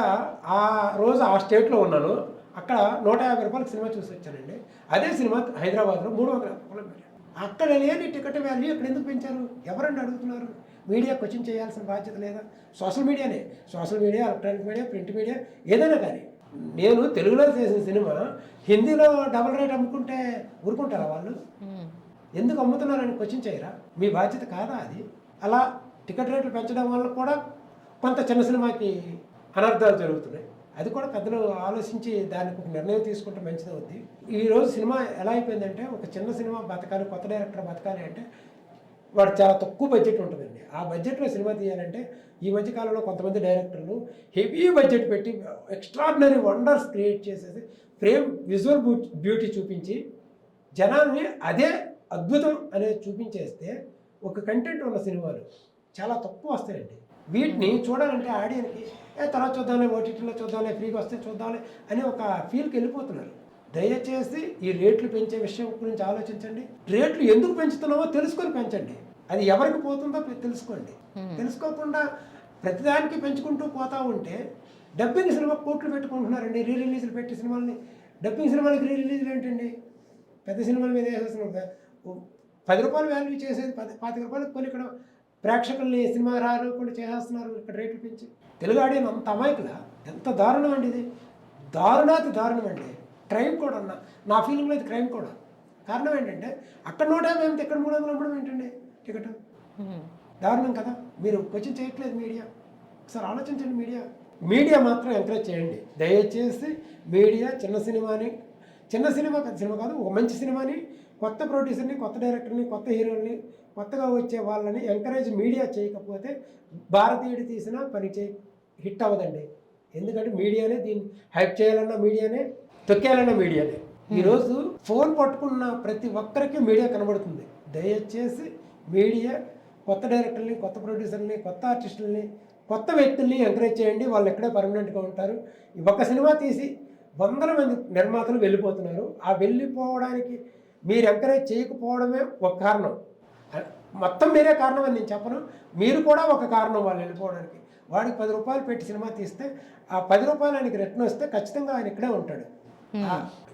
ఆ రోజు ఆ స్టేట్లో ఉన్నాను. అక్కడ 150 రూపాయలకి సినిమా చూసి వచ్చానండి. అదే సినిమా హైదరాబాద్లో 350 రూపాయలు పెట్టాను. అక్కడ లేని టికెట్ వాల్యూ ఇక్కడ ఎందుకు పెంచారు? ఎవరండి అడుగుతున్నారు? మీడియా క్వశ్చన్ చేయాల్సిన బాధ్యత లేదా? సోషల్ మీడియానే, social media, electronic media, print media ఏదైనా కానీ. నేను తెలుగులో చేసిన సినిమా హిందీలో డబుల్ రేట్ అమ్ముకుంటే ఊరుకుంటారా వాళ్ళు? ఎందుకు అమ్ముతున్నారని క్వశ్చన్ చేయరా? మీ బాధ్యత కాదా అది? అలా టికెట్ రేట్లు పెంచడం వల్ల కూడా కొంత చిన్న సినిమాకి అనర్థాలు జరుగుతున్నాయి. అది కూడా పెద్దలు ఆలోచించి దానికి ఒక నిర్ణయం తీసుకుంటే మంచిది అవుద్ది. ఈరోజు సినిమా ఎలా అయిపోయిందంటే, ఒక చిన్న సినిమా బతకాలి, కొత్త డైరెక్టర్ బతకాలి అంటే వాడు చాలా తక్కువ బడ్జెట్ ఉంటుందండి. ఆ బడ్జెట్లో సినిమా తీయాలంటే ఈ మధ్యకాలంలో కొంతమంది డైరెక్టర్లు హెవీ బడ్జెట్ పెట్టి ఎక్స్ట్రాడినరీ వండర్స్ క్రియేట్ చేసేసి ఫ్రేమ్ విజువల్ బ్యూటీ చూపించి జనాల్ని అదే అద్భుతం అనేది చూపించేస్తే ఒక కంటెంట్ ఉన్న సినిమాలు చాలా తక్కువ వస్తాయండి. వీటిని చూడాలంటే ఆడియన్కి తర్వాత చూద్దాంలే, ఓటీటీలో చూద్దాంలే, ఫ్రీగా వస్తే చూద్దాంలే అని ఒక ఫీల్కి వెళ్ళిపోతున్నారు. దయచేసి ఈ రేట్లు పెంచే విషయం గురించి ఆలోచించండి. రేట్లు ఎందుకు పెంచుతున్నామో తెలుసుకొని పెంచండి. అది ఎవరికి పోతుందో తెలుసుకోండి. తెలుసుకోకుండా ప్రతిదానికి పెంచుకుంటూ పోతా ఉంటే డబ్బింగ్ సినిమా కోట్లు పెట్టుకుంటున్నారండి. రీ రిలీజ్లు పెట్టి సినిమాలని, డబ్బింగ్ సినిమాలకి రీ రిలీజ్లు ఏంటండి? పెద్ద సినిమాల మీద వేసేస్తున్నారు. 10 రూపాయలు వాల్యూ చేసేది 25 రూపాయలకు కొని ఇక్కడ ప్రేక్షకుల్ని సినిమా రాకుండా చేసేస్తున్నారు. ఇక్కడ రేట్లు పెంచి తెలుగు ఆడియన్ అంత అమాయకులా? ఎంత దారుణం అండి ఇది! దారుణాతి దారుణం అండి. క్రైమ్ కూడా నా ఫీలింగ్లో ఇది క్రైమ్ కూడా. కారణం ఏంటంటే అక్కడ 150 ఏమిటి, ఇక్కడ 300 అమ్మడం ఏంటండి టికెట్? దారుణం కదా. మీరు క్వశ్చన్ చేయట్లేదు మీడియా. ఒకసారి ఆలోచించండి. మీడియా మాత్రం ఎంకరేజ్ చేయండి దయచేసి. మీడియా చిన్న సినిమా పెద్ద సినిమా కాదు, ఒక మంచి సినిమాని, కొత్త ప్రొడ్యూసర్ని, కొత్త డైరెక్టర్ని, కొత్త హీరోని, కొత్తగా వచ్చే వాళ్ళని ఎంకరేజ్ మీడియా చేయకపోతే భారతీయుడు తీసిన పని హిట్ అవ్వదండి. ఎందుకంటే మీడియానే దీన్ని హైప్ చేయాలన్నా మీడియానే, తొక్కేయాలన్నా మీడియానే. ఈరోజు ఫోన్ పట్టుకున్న ప్రతి ఒక్కరికి మీడియా కనబడుతుంది. దయచేసి మీడియా కొత్త డైరెక్టర్ని, కొత్త ప్రొడ్యూసర్ని, కొత్త ఆర్టిస్టులని, కొత్త వ్యక్తుల్ని ఎంకరేజ్ చేయండి. వాళ్ళు ఎక్కడే పర్మనెంట్గా ఉంటారు. ఒక సినిమా తీసి 100 మంది నిర్మాతలు వెళ్ళిపోతున్నారు. ఆ వెళ్ళిపోవడానికి మీరు ఎంకరేజ్ చేయకపోవడమే ఒక కారణం. మొత్తం మీరే కారణం అని నేను చెప్పను. మీరు కూడా ఒక కారణం వాళ్ళు వెళ్ళిపోవడానికి. వాడికి 10 రూపాయలు పెట్టి సినిమా తీస్తే ఆ 10 రూపాయలు ఆయనకి రిటర్న్ వస్తే ఖచ్చితంగా ఆయన ఇక్కడే ఉంటాడు.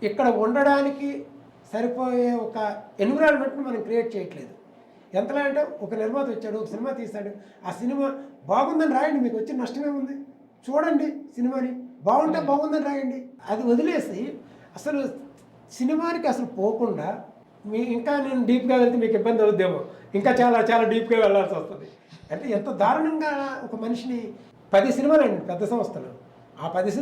ఇక్కడ ఉండడానికి సరిపోయే ఒక ఎన్విరాన్మెంట్ని మనం క్రియేట్ చేయట్లేదు. ఎంతలా అంటే ఒక నిర్మాత వచ్చాడు, ఒక సినిమా తీశాడు, ఆ సినిమా బాగుందని రాయండి. మీకు వచ్చే నష్టమేముంది? చూడండి సినిమాని, బాగుంటే బాగుందని రాయండి. అది వదిలేసి అసలు సినిమానికి అసలు పోకుండా ఇంకా నేను డీప్గా వెళ్తే మీకు ఇబ్బంది అవుద్దేమో, ఇంకా చాలా చాలా డీప్గా వెళ్ళాల్సి వస్తుంది. అంటే ఎంత దారుణంగా ఒక మనిషిని 10 సినిమాలండి పెద్ద సంస్థలు. ఆ 10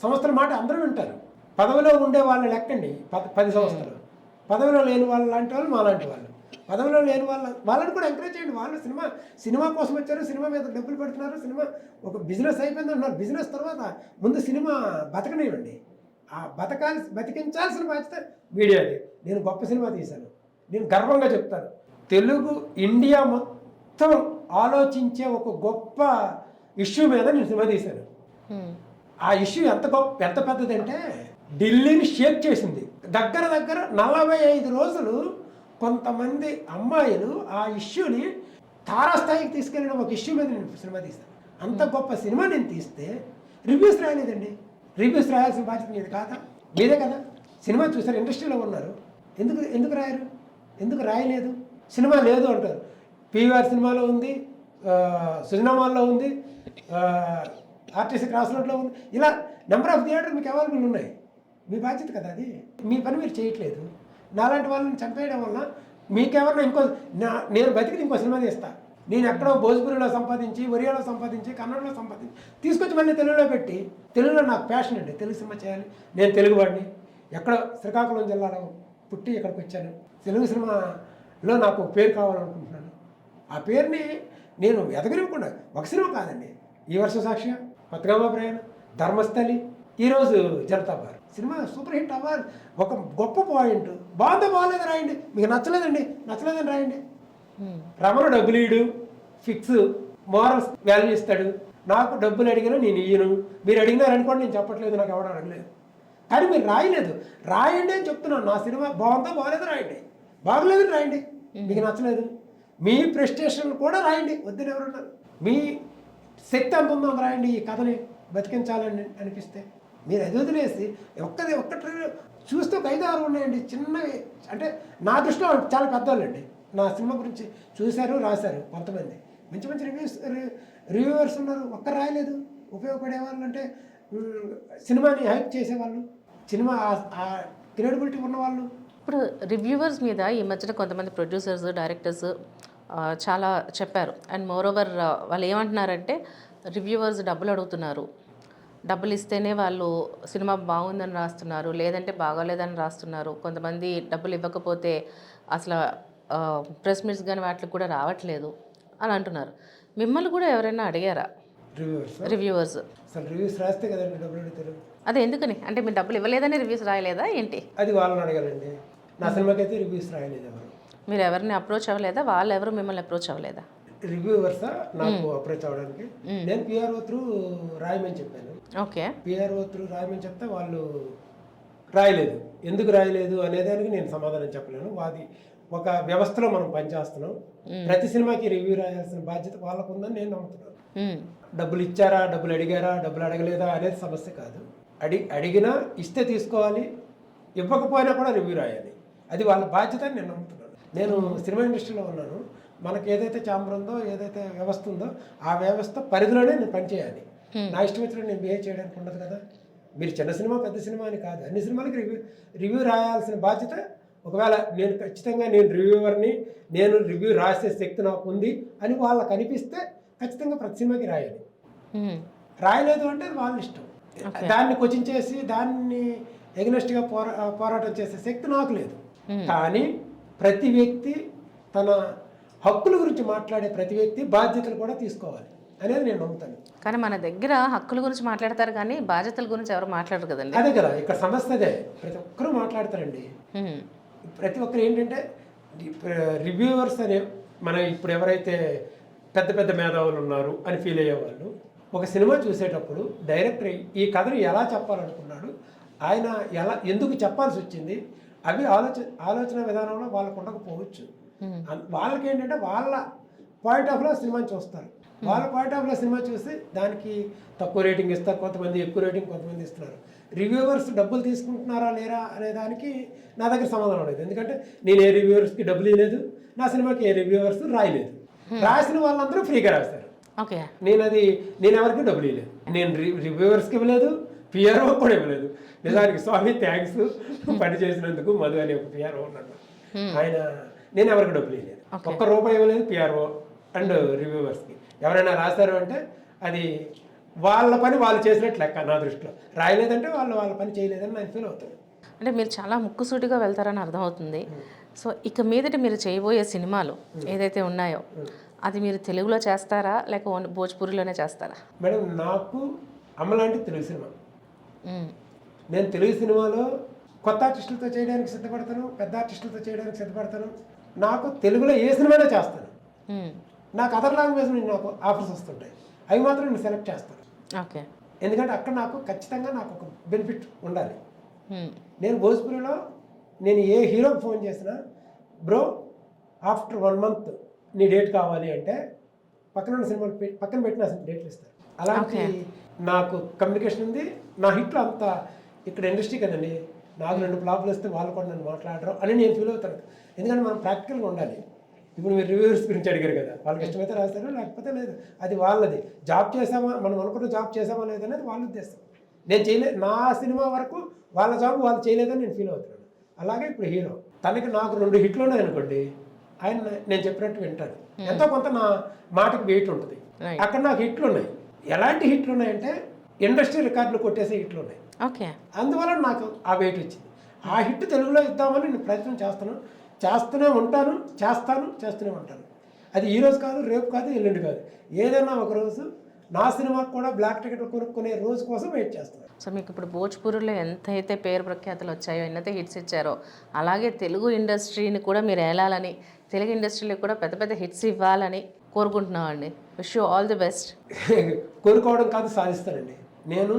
సంస్థల మాట అందరూ వింటారు. పదవిలో ఉండే వాళ్ళని లెక్కండి 10 సంస్థలు. పదవిలో లేని వాళ్ళు లాంటి వాళ్ళు, మాలాంటి వాళ్ళు. పదవిలో లేని వాళ్ళని కూడా ఎంకరేజ్ చేయండి. వాళ్ళు సినిమా కోసం వచ్చారు, సినిమా మీద డబ్బులు పెడుతున్నారు, సినిమా ఒక బిజినెస్ అయిపోయింది అంటున్నారు. బిజినెస్ తర్వాత ముందు సినిమా బతకనివ్వండి. ఆ బతికించాల్సిన బాధ్యత మీడియాది. నేను గొప్ప సినిమా తీశాను, నేను గర్వంగా చెప్తాను. తెలుగు ఇండియా మొత్తం ఆలోచించే ఒక గొప్ప ఇష్యూ మీద నేను సినిమా తీశాను. ఆ ఇష్యూ ఎంత పెద్దదంటే ఢిల్లీని షేక్ చేసింది. దగ్గర 45 రోజులు కొంతమంది అమ్మాయిలు ఆ ఇష్యూని తారాస్థాయికి తీసుకెళ్ళిన ఒక ఇష్యూ మీద నేను సినిమా తీశాను. అంత గొప్ప సినిమా నేను తీస్తే రివ్యూస్ రాయలేదండి. రివ్యూస్ రాయాల్సిన బాధ్యత మీది కాదా? మీదే కదా. సినిమా చూసారు, ఇండస్ట్రీలో ఉన్నారు, ఎందుకు రాయరు? ఎందుకు రాయలేదు? సినిమా లేదు అంటారు. పీవీఆర్ సినిమాలో ఉంది, సుజనామాల్లో ఉంది, ఆర్టీసీ క్రాస్ రోడ్లో ఉంది. ఇలా నెంబర్ ఆఫ్ థియేటర్ మీకు అవైలబుల్ ఉన్నాయి. మీ బాధ్యత కదా అది. మీ పని మీరు చేయట్లేదు. నాలాంటి వాళ్ళని చంపేయడం వల్ల మీకెవరన్నా నేను బతికి ఇంకో సినిమా తీస్తా. నేను ఎక్కడో భోజ్పురిలో సంపాదించి, ఒరియాలో సంపాదించి, కన్నడలో సంపాదించి తీసుకొచ్చి మళ్ళీ తెలుగులో పెట్టి, తెలుగులో నాకు ప్యాషన్ అండి. తెలుగు సినిమా చేయాలి, నేను తెలుగువాడిని, ఎక్కడ శ్రీకాకుళం జిల్లాలో పుట్టి ఇక్కడికి వచ్చాను. తెలుగు సినిమాలో నాకు ఒక పేరు కావాలనుకుంటున్నాను. ఆ పేరుని నేను ఎదగనివ్వకుండా ఒక సినిమా కాదండి, ఈ వర్ష సాక్ష్యం, పద్మనాభ ప్రయాణం, ధర్మస్థలి, ఈరోజు Janata bar cinema super hit అవ్వాలి. ఒక గొప్ప పాయింట్, బాగుందో బాగాలేదు రాయండి, మీకు నచ్చలేదండి నచ్చలేదని రాయండి. రమణ డబ్బులు ఇడు ఫిక్స్, మోరల్స్ వాల్యూ ఇస్తాడు. నాకు డబ్బులు అడిగినా నేను ఇయ్యను, మీరు అడిగినారనుకోండి నేను చెప్పట్లేదు, నాకు ఎవడో అడగలేదు. కానీ మీరు రాయలేదు, రాయండి అని చెప్తున్నాను. నా సినిమా బాగుందో బాగాలేదు రాయండి, బాగలేదని రాయండి, మీకు నచ్చలేదు. మీ ప్రెస్టేషన్ కూడా రాయండి, వద్దని ఎవరున్నారు. మీ శక్తి ఎంత ఉందో అంత రాయండి. ఈ కథని బతికించాలని అనిపిస్తే మీరు అది వదిలేసి ఒక్కటి చూస్తే ఒక 5-6 ఉన్నాయండి చిన్నవి. అంటే నా దృష్టిలో చాలా పెద్దవాళ్ళండి. నా సినిమా గురించి చూశారు, రాశారు కొంతమంది, మంచి మంచి రివ్యూవర్స్ ఉన్నారు. ఒక్కరు రాయలేదు. ఉపయోగపడే వాళ్ళు అంటే సినిమాని హైప్ చేసేవాళ్ళు, సినిమా క్రెడిబిలిటీ ఉన్నవాళ్ళు. ఇప్పుడు రివ్యూవర్స్ మీద ఈ మధ్యన కొంతమంది ప్రొడ్యూసర్స్, డైరెక్టర్స్ చాలా చెప్పారు. అండ్ మోరోవర్ వాళ్ళు ఏమంటున్నారంటే రివ్యూవర్స్ డబ్బులు అడుగుతున్నారు, డబ్బులు ఇస్తేనే వాళ్ళు సినిమా బాగుందని రాస్తున్నారు, లేదంటే బాగాలేదని రాస్తున్నారు. కొంతమంది డబ్బులు ఇవ్వకపోతే అసలు ప్రెస్ మీట్స్ కానీ వాటికి కూడా రావట్లేదు అని అంటున్నారు. మిమ్మల్ని కూడా ఎవరైనా అడిగారా రివ్యూవర్స్? అసలు రివ్యూస్ రాస్తే కదండి డబ్బులు అడుగుతారు. అదే ఎందుకని అంటే మీరు డబ్బులు ఇవ్వలేదని రివ్యూస్ రాయలేదా ఏంటి? అది వాళ్ళని అడగాలండి. నా సినిమాకి అయితే రివ్యూస్ రాయలేదు ఎవరు. మీరు ఎవరిని అప్రోచ్ అవ్వలేదా? వాళ్ళు ఎవరు మిమ్మల్ని అప్రోచ్ అవ్వలేదా? రివ్యూవర్సా నాకు అప్రోచ్ అవ్వడానికి? నేను పిఆర్ఓ త్రూ రాయమని చెప్పాను. ఓకే, పిఆర్ఓ త్రూ రాయమని చెప్తే వాళ్ళు రాయలేదు. ఎందుకు రాయలేదు అనేదానికి నేను సమాధానం చెప్పలేను. వాది ఒక వ్యవస్థలో మనం పనిచేస్తున్నాం. ప్రతి సినిమాకి రివ్యూ రాయాల్సిన బాధ్యత వాళ్ళకు ఉందని నేను నమ్ముతున్నాను. డబ్బులు ఇచ్చారా, డబ్బులు అడిగారా, డబ్బులు అడగలేదా అనేది సమస్య కాదు. అడిగినా ఇస్తే తీసుకోవాలి, ఇవ్వకపోయినా కూడా రివ్యూ రాయాలి. అది వాళ్ళ బాధ్యత అని నేను నమ్ముతున్నాను. నేను సినిమా ఇండస్ట్రీలో ఉన్నాను. మనకు ఏదైతే ఛాంబర్ ఉందో, ఏదైతే వ్యవస్థ ఉందో ఆ వ్యవస్థ పరిధిలోనే నేను పనిచేయాలి. నా ఇష్టం వచ్చినట్టు నేను బిహేవ్ చేయడానికి ఉండదు కదా. మీరు చిన్న సినిమా పెద్ద సినిమా అని కాదు, అన్ని సినిమాలకి రివ్యూ రాయాల్సిన బాధ్యత. ఒకవేళ నేను ఖచ్చితంగా నేను రివ్యూవర్ని, నేను రివ్యూ రాసే శక్తి నాకు ఉంది అని వాళ్ళకి అనిపిస్తే ఖచ్చితంగా ప్రతి సినిమాకి రాయాలి. రాయలేదు అంటే వాళ్ళ ఇష్టం. దాన్ని క్వశ్చన్ దాన్ని ఎగ్నెస్ట్గా పోరాటం చేసే శక్తి నాకు లేదు. కానీ ప్రతి వ్యక్తి తన హక్కుల గురించి మాట్లాడే ప్రతి వ్యక్తి బాధ్యతలు కూడా తీసుకోవాలి అనేది నేను నమ్ముతాను. కానీ మన దగ్గర హక్కుల గురించి మాట్లాడతారు కానీ బాధ్యతల గురించి ఎవరు మాట్లాడరు కదండి. అదే కదా ఇక్కడ సమస్య. అదే ప్రతి ఒక్కరూ మాట్లాడతారండి. ప్రతి ఒక్కరు ఏంటంటే రివ్యూవర్స్ అనే మన ఇప్పుడు ఎవరైతే పెద్ద పెద్ద మేధావులు ఉన్నారు అని ఫీల్ అయ్యేవాళ్ళు ఒక సినిమా చూసేటప్పుడు డైరెక్టర్ ఈ కథను ఎలా చెప్పాలనుకున్నాడు, ఆయన ఎందుకు చెప్పాల్సి వచ్చింది, అవి ఆలోచన విధానంలో వాళ్ళకు ఉండకపోవచ్చు. వాళ్ళకి ఏంటంటే వాళ్ళ పాయింట్ ఆఫ్ లో సినిమాని చూస్తారు. వాళ్ళ పాయింట్ ఆఫ్ లో సినిమా చూసి దానికి తక్కువ రేటింగ్ ఇస్తారు, కొంతమంది ఎక్కువ రేటింగ్ కొంతమంది ఇస్తున్నారు. రివ్యూవర్స్ డబ్బులు తీసుకుంటున్నారా లేరా అనే దానికి నా దగ్గర సమాధానం లేదు. ఎందుకంటే నేను ఏ రివ్యూవర్స్కి డబ్బులు ఇవ్వలేదు, నా సినిమాకి ఏ రివ్యూవర్స్ రాయలేదు. రాసిన వాళ్ళందరూ ఫ్రీగా రాస్తారు. నేను ఎవరికి డబ్బులు ఇవ్వలేదు. నేను రివ్యూవర్స్కి ఇవ్వలేదు, పిఆర్ఓ కూడా ఇవ్వలేదు. నిజానికి స్వామి థ్యాంక్స్ పని చేసినందుకు. మధు అనే ఒక పిఆర్ఓ ఉన్నాడు, ఆయన నేను ఎవరికి డబ్బులు ఇవ్వలేదు, ₹1 ఇవ్వలేదు పిఆర్ఓ అండ్ రివ్యూవర్స్కి. ఎవరైనా రాశారు అంటే అది వాళ్ళ పని వాళ్ళు చేసినట్టు లెక్క నా దృష్టిలో. రాయలేదంటే వాళ్ళ పని చేయలేదని నేను ఫీల్ అవుతాను. అంటే మీరు చాలా ముక్కుసూటిగా వెళ్తారని అర్థమవుతుంది. సో ఇక మీదట మీరు చేయబోయే సినిమాలు ఏదైతే ఉన్నాయో అది మీరు తెలుగులో చేస్తారా లేక భోజ్పూరిలోనే చేస్తారా? మేడం నాకు అమ్మలాంటి తెలుగు సినిమా. నేను తెలుగు సినిమాలో కొత్త ఆర్టిస్టులతో చేయడానికి సిద్ధపడతాను, పెద్ద ఆర్టిస్టులతో చేయడానికి సిద్ధపడతాను. నాకు తెలుగులో ఏ సినిమాలో చేస్తాను. నాకు అదర్ లాంగ్వేజ్ నుంచి నాకు ఆఫర్స్ వస్తుంటాయి, అవి మాత్రం నేను సెలెక్ట్ చేస్తాను. ఓకే, ఎందుకంటే అక్కడ నాకు ఖచ్చితంగా నాకు ఒక బెనిఫిట్ ఉండాలి. నేను భోజ్పూరిలో నేను ఏ హీరోకి ఫోన్ చేసినా బ్రో ఆఫ్టర్ 1 month నీ డేట్ కావాలి అంటే పక్కన ఉన్న సినిమాలు పక్కన పెట్టిన డేట్లు ఇస్తారు. అలాంటి నాకు కమ్యూనికేషన్ ఉంది. నా హిట్లో అంత ఇక్కడ ఇండస్ట్రీ కదండి, నాకు 2 ఫ్లాపులు వస్తే వాళ్ళు కూడా నన్ను మాట్లాడరు అని నేను ఫీల్ అవుతాను. ఎందుకంటే మనం ప్రాక్టికల్గా ఉండాలి. ఇప్పుడు మీరు రివ్యూవర్స్ గురించి అడిగారు కదా, వాళ్ళకి ఇష్టమైతే రాస్తారు లేకపోతే లేదు, అది వాళ్ళది. జాబ్ చేసామా, మనం అనుకున్న జాబ్ చేసామా లేదనేది వాళ్ళ ఉద్దేశం. నేను చేయలేదు, నా సినిమా వరకు వాళ్ళ జాబ్ వాళ్ళు చేయలేదని నేను ఫీల్ అవుతున్నాను. అలాగే ఇప్పుడు హీరో తనకి నాకు 2 హిట్లు ఉన్నాయి అనుకోండి, ఆయన నేను చెప్పినట్టు వింటాడు. ఎంతో కొంత నా మాటకి వెయిట్ ఉంటుంది. అక్కడ నాకు హిట్లు ఉన్నాయి. ఎలాంటి హిట్లు ఉన్నాయంటే ఇండస్ట్రీ రికార్డులు కొట్టేసే హిట్లు ఉన్నాయి. అందువల్ల నాకు ఆ వెయిట్ వచ్చింది. ఆ హిట్ తెలుగులో ఇద్దామని నేను ప్రయత్నం చేస్తూనే ఉంటాను, చేస్తూనే ఉంటాను. అది ఈ రోజు కాదు, రేపు కాదు, ఎల్లుండి కాదు, ఏదైనా ఒక రోజు నా సినిమాకు కూడా బ్లాక్ టికెట్లు కొనుక్కునే రోజు కోసం వెయిట్ చేస్తున్నాను. సో మీకు ఇప్పుడు భోజ్పూరిలో ఎంతైతే పేరు ప్రఖ్యాతులు వచ్చాయో, ఎన్నైతే హిట్స్ ఇచ్చారో, అలాగే తెలుగు ఇండస్ట్రీని కూడా మీరు వెళ్ళాలని, తెలుగు ఇండస్ట్రీలో కూడా పెద్ద పెద్ద హిట్స్ ఇవ్వాలని కోరుకుంటున్నామండి. Wish you all the best. కోరుకోవడం కాదు, సాధిస్తానండి. నేను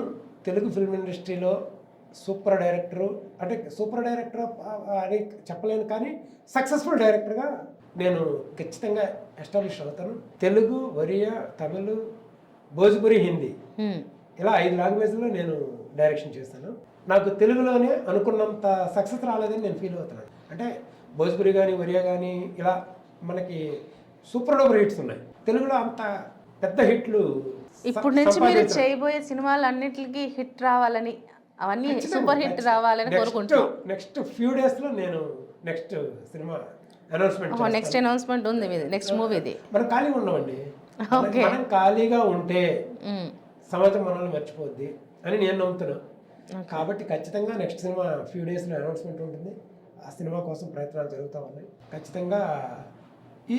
తెలుగు ఫిల్మ్ ఇండస్ట్రీలో సూపర్ డైరెక్టరు, అంటే సూపర్ డైరెక్టర్ అని చెప్పలేను, కానీ సక్సెస్ఫుల్ డైరెక్టర్గా నేను ఖచ్చితంగా ఎస్టాబ్లిష్ అవుతాను. తెలుగు, ఒరియా, తమిళ్, భోజ్పురి, హిందీ ఇలా 5 లాంగ్వేజ్లో నేను డైరెక్షన్ చేస్తాను. నాకు తెలుగులోనే అనుకున్నంత సక్సెస్ రాలేదని నేను ఫీల్ అవుతున్నాను. అంటే భోజ్పురి కానీ, ఒరియా కానీ ఇలా మనకి సూపర్ డూపర్ హిట్స్ ఉన్నాయి. తెలుగులో అంత పెద్ద హిట్లు ఇప్పుడు నుంచి మీరు చేయబోయే సినిమాలు అన్నిటికీ హిట్ రావాలని, అవన్నీ సూపర్ హిట్ రావాలని కోరుకుంటున్నాను. నెక్స్ట్ ఫ్యూ డేస్లో నేను next cinema announcement. Next announcement ఉంది మీది, నెక్స్ట్ మూవీది. మనం ఖాళీగా ఉన్నామండి. మనం ఖాళీగా ఉంటే సమాజం మనల్ని మర్చిపోద్ది అని నేను నమ్ముతున్నాను. కాబట్టి ఖచ్చితంగా నెక్స్ట్ సినిమా ఫ్యూ డేస్లో అనౌన్స్మెంట్ ఉంటుంది. ఆ సినిమా కోసం ప్రయత్నాలు జరుగుతూ ఉన్నాయి. ఖచ్చితంగా ఈ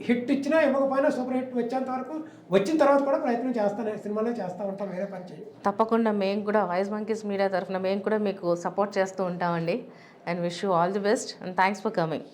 హిట్ ఇచ్చినా ఇవ్వకపోయినా సూపర్ హిట్ వచ్చేంత వరకు, వచ్చిన తర్వాత కూడా ప్రయత్నం చేస్తాను, సినిమాలో చేస్తూ ఉంటాం, వేరే పని చేయి. తప్పకుండా మేము కూడా వాయిస్ మంకీస్ మీడియా తరఫున మేము కూడా మీకు సపోర్ట్ చేస్తూ ఉంటామండి. And wish you all the best and thanks for coming.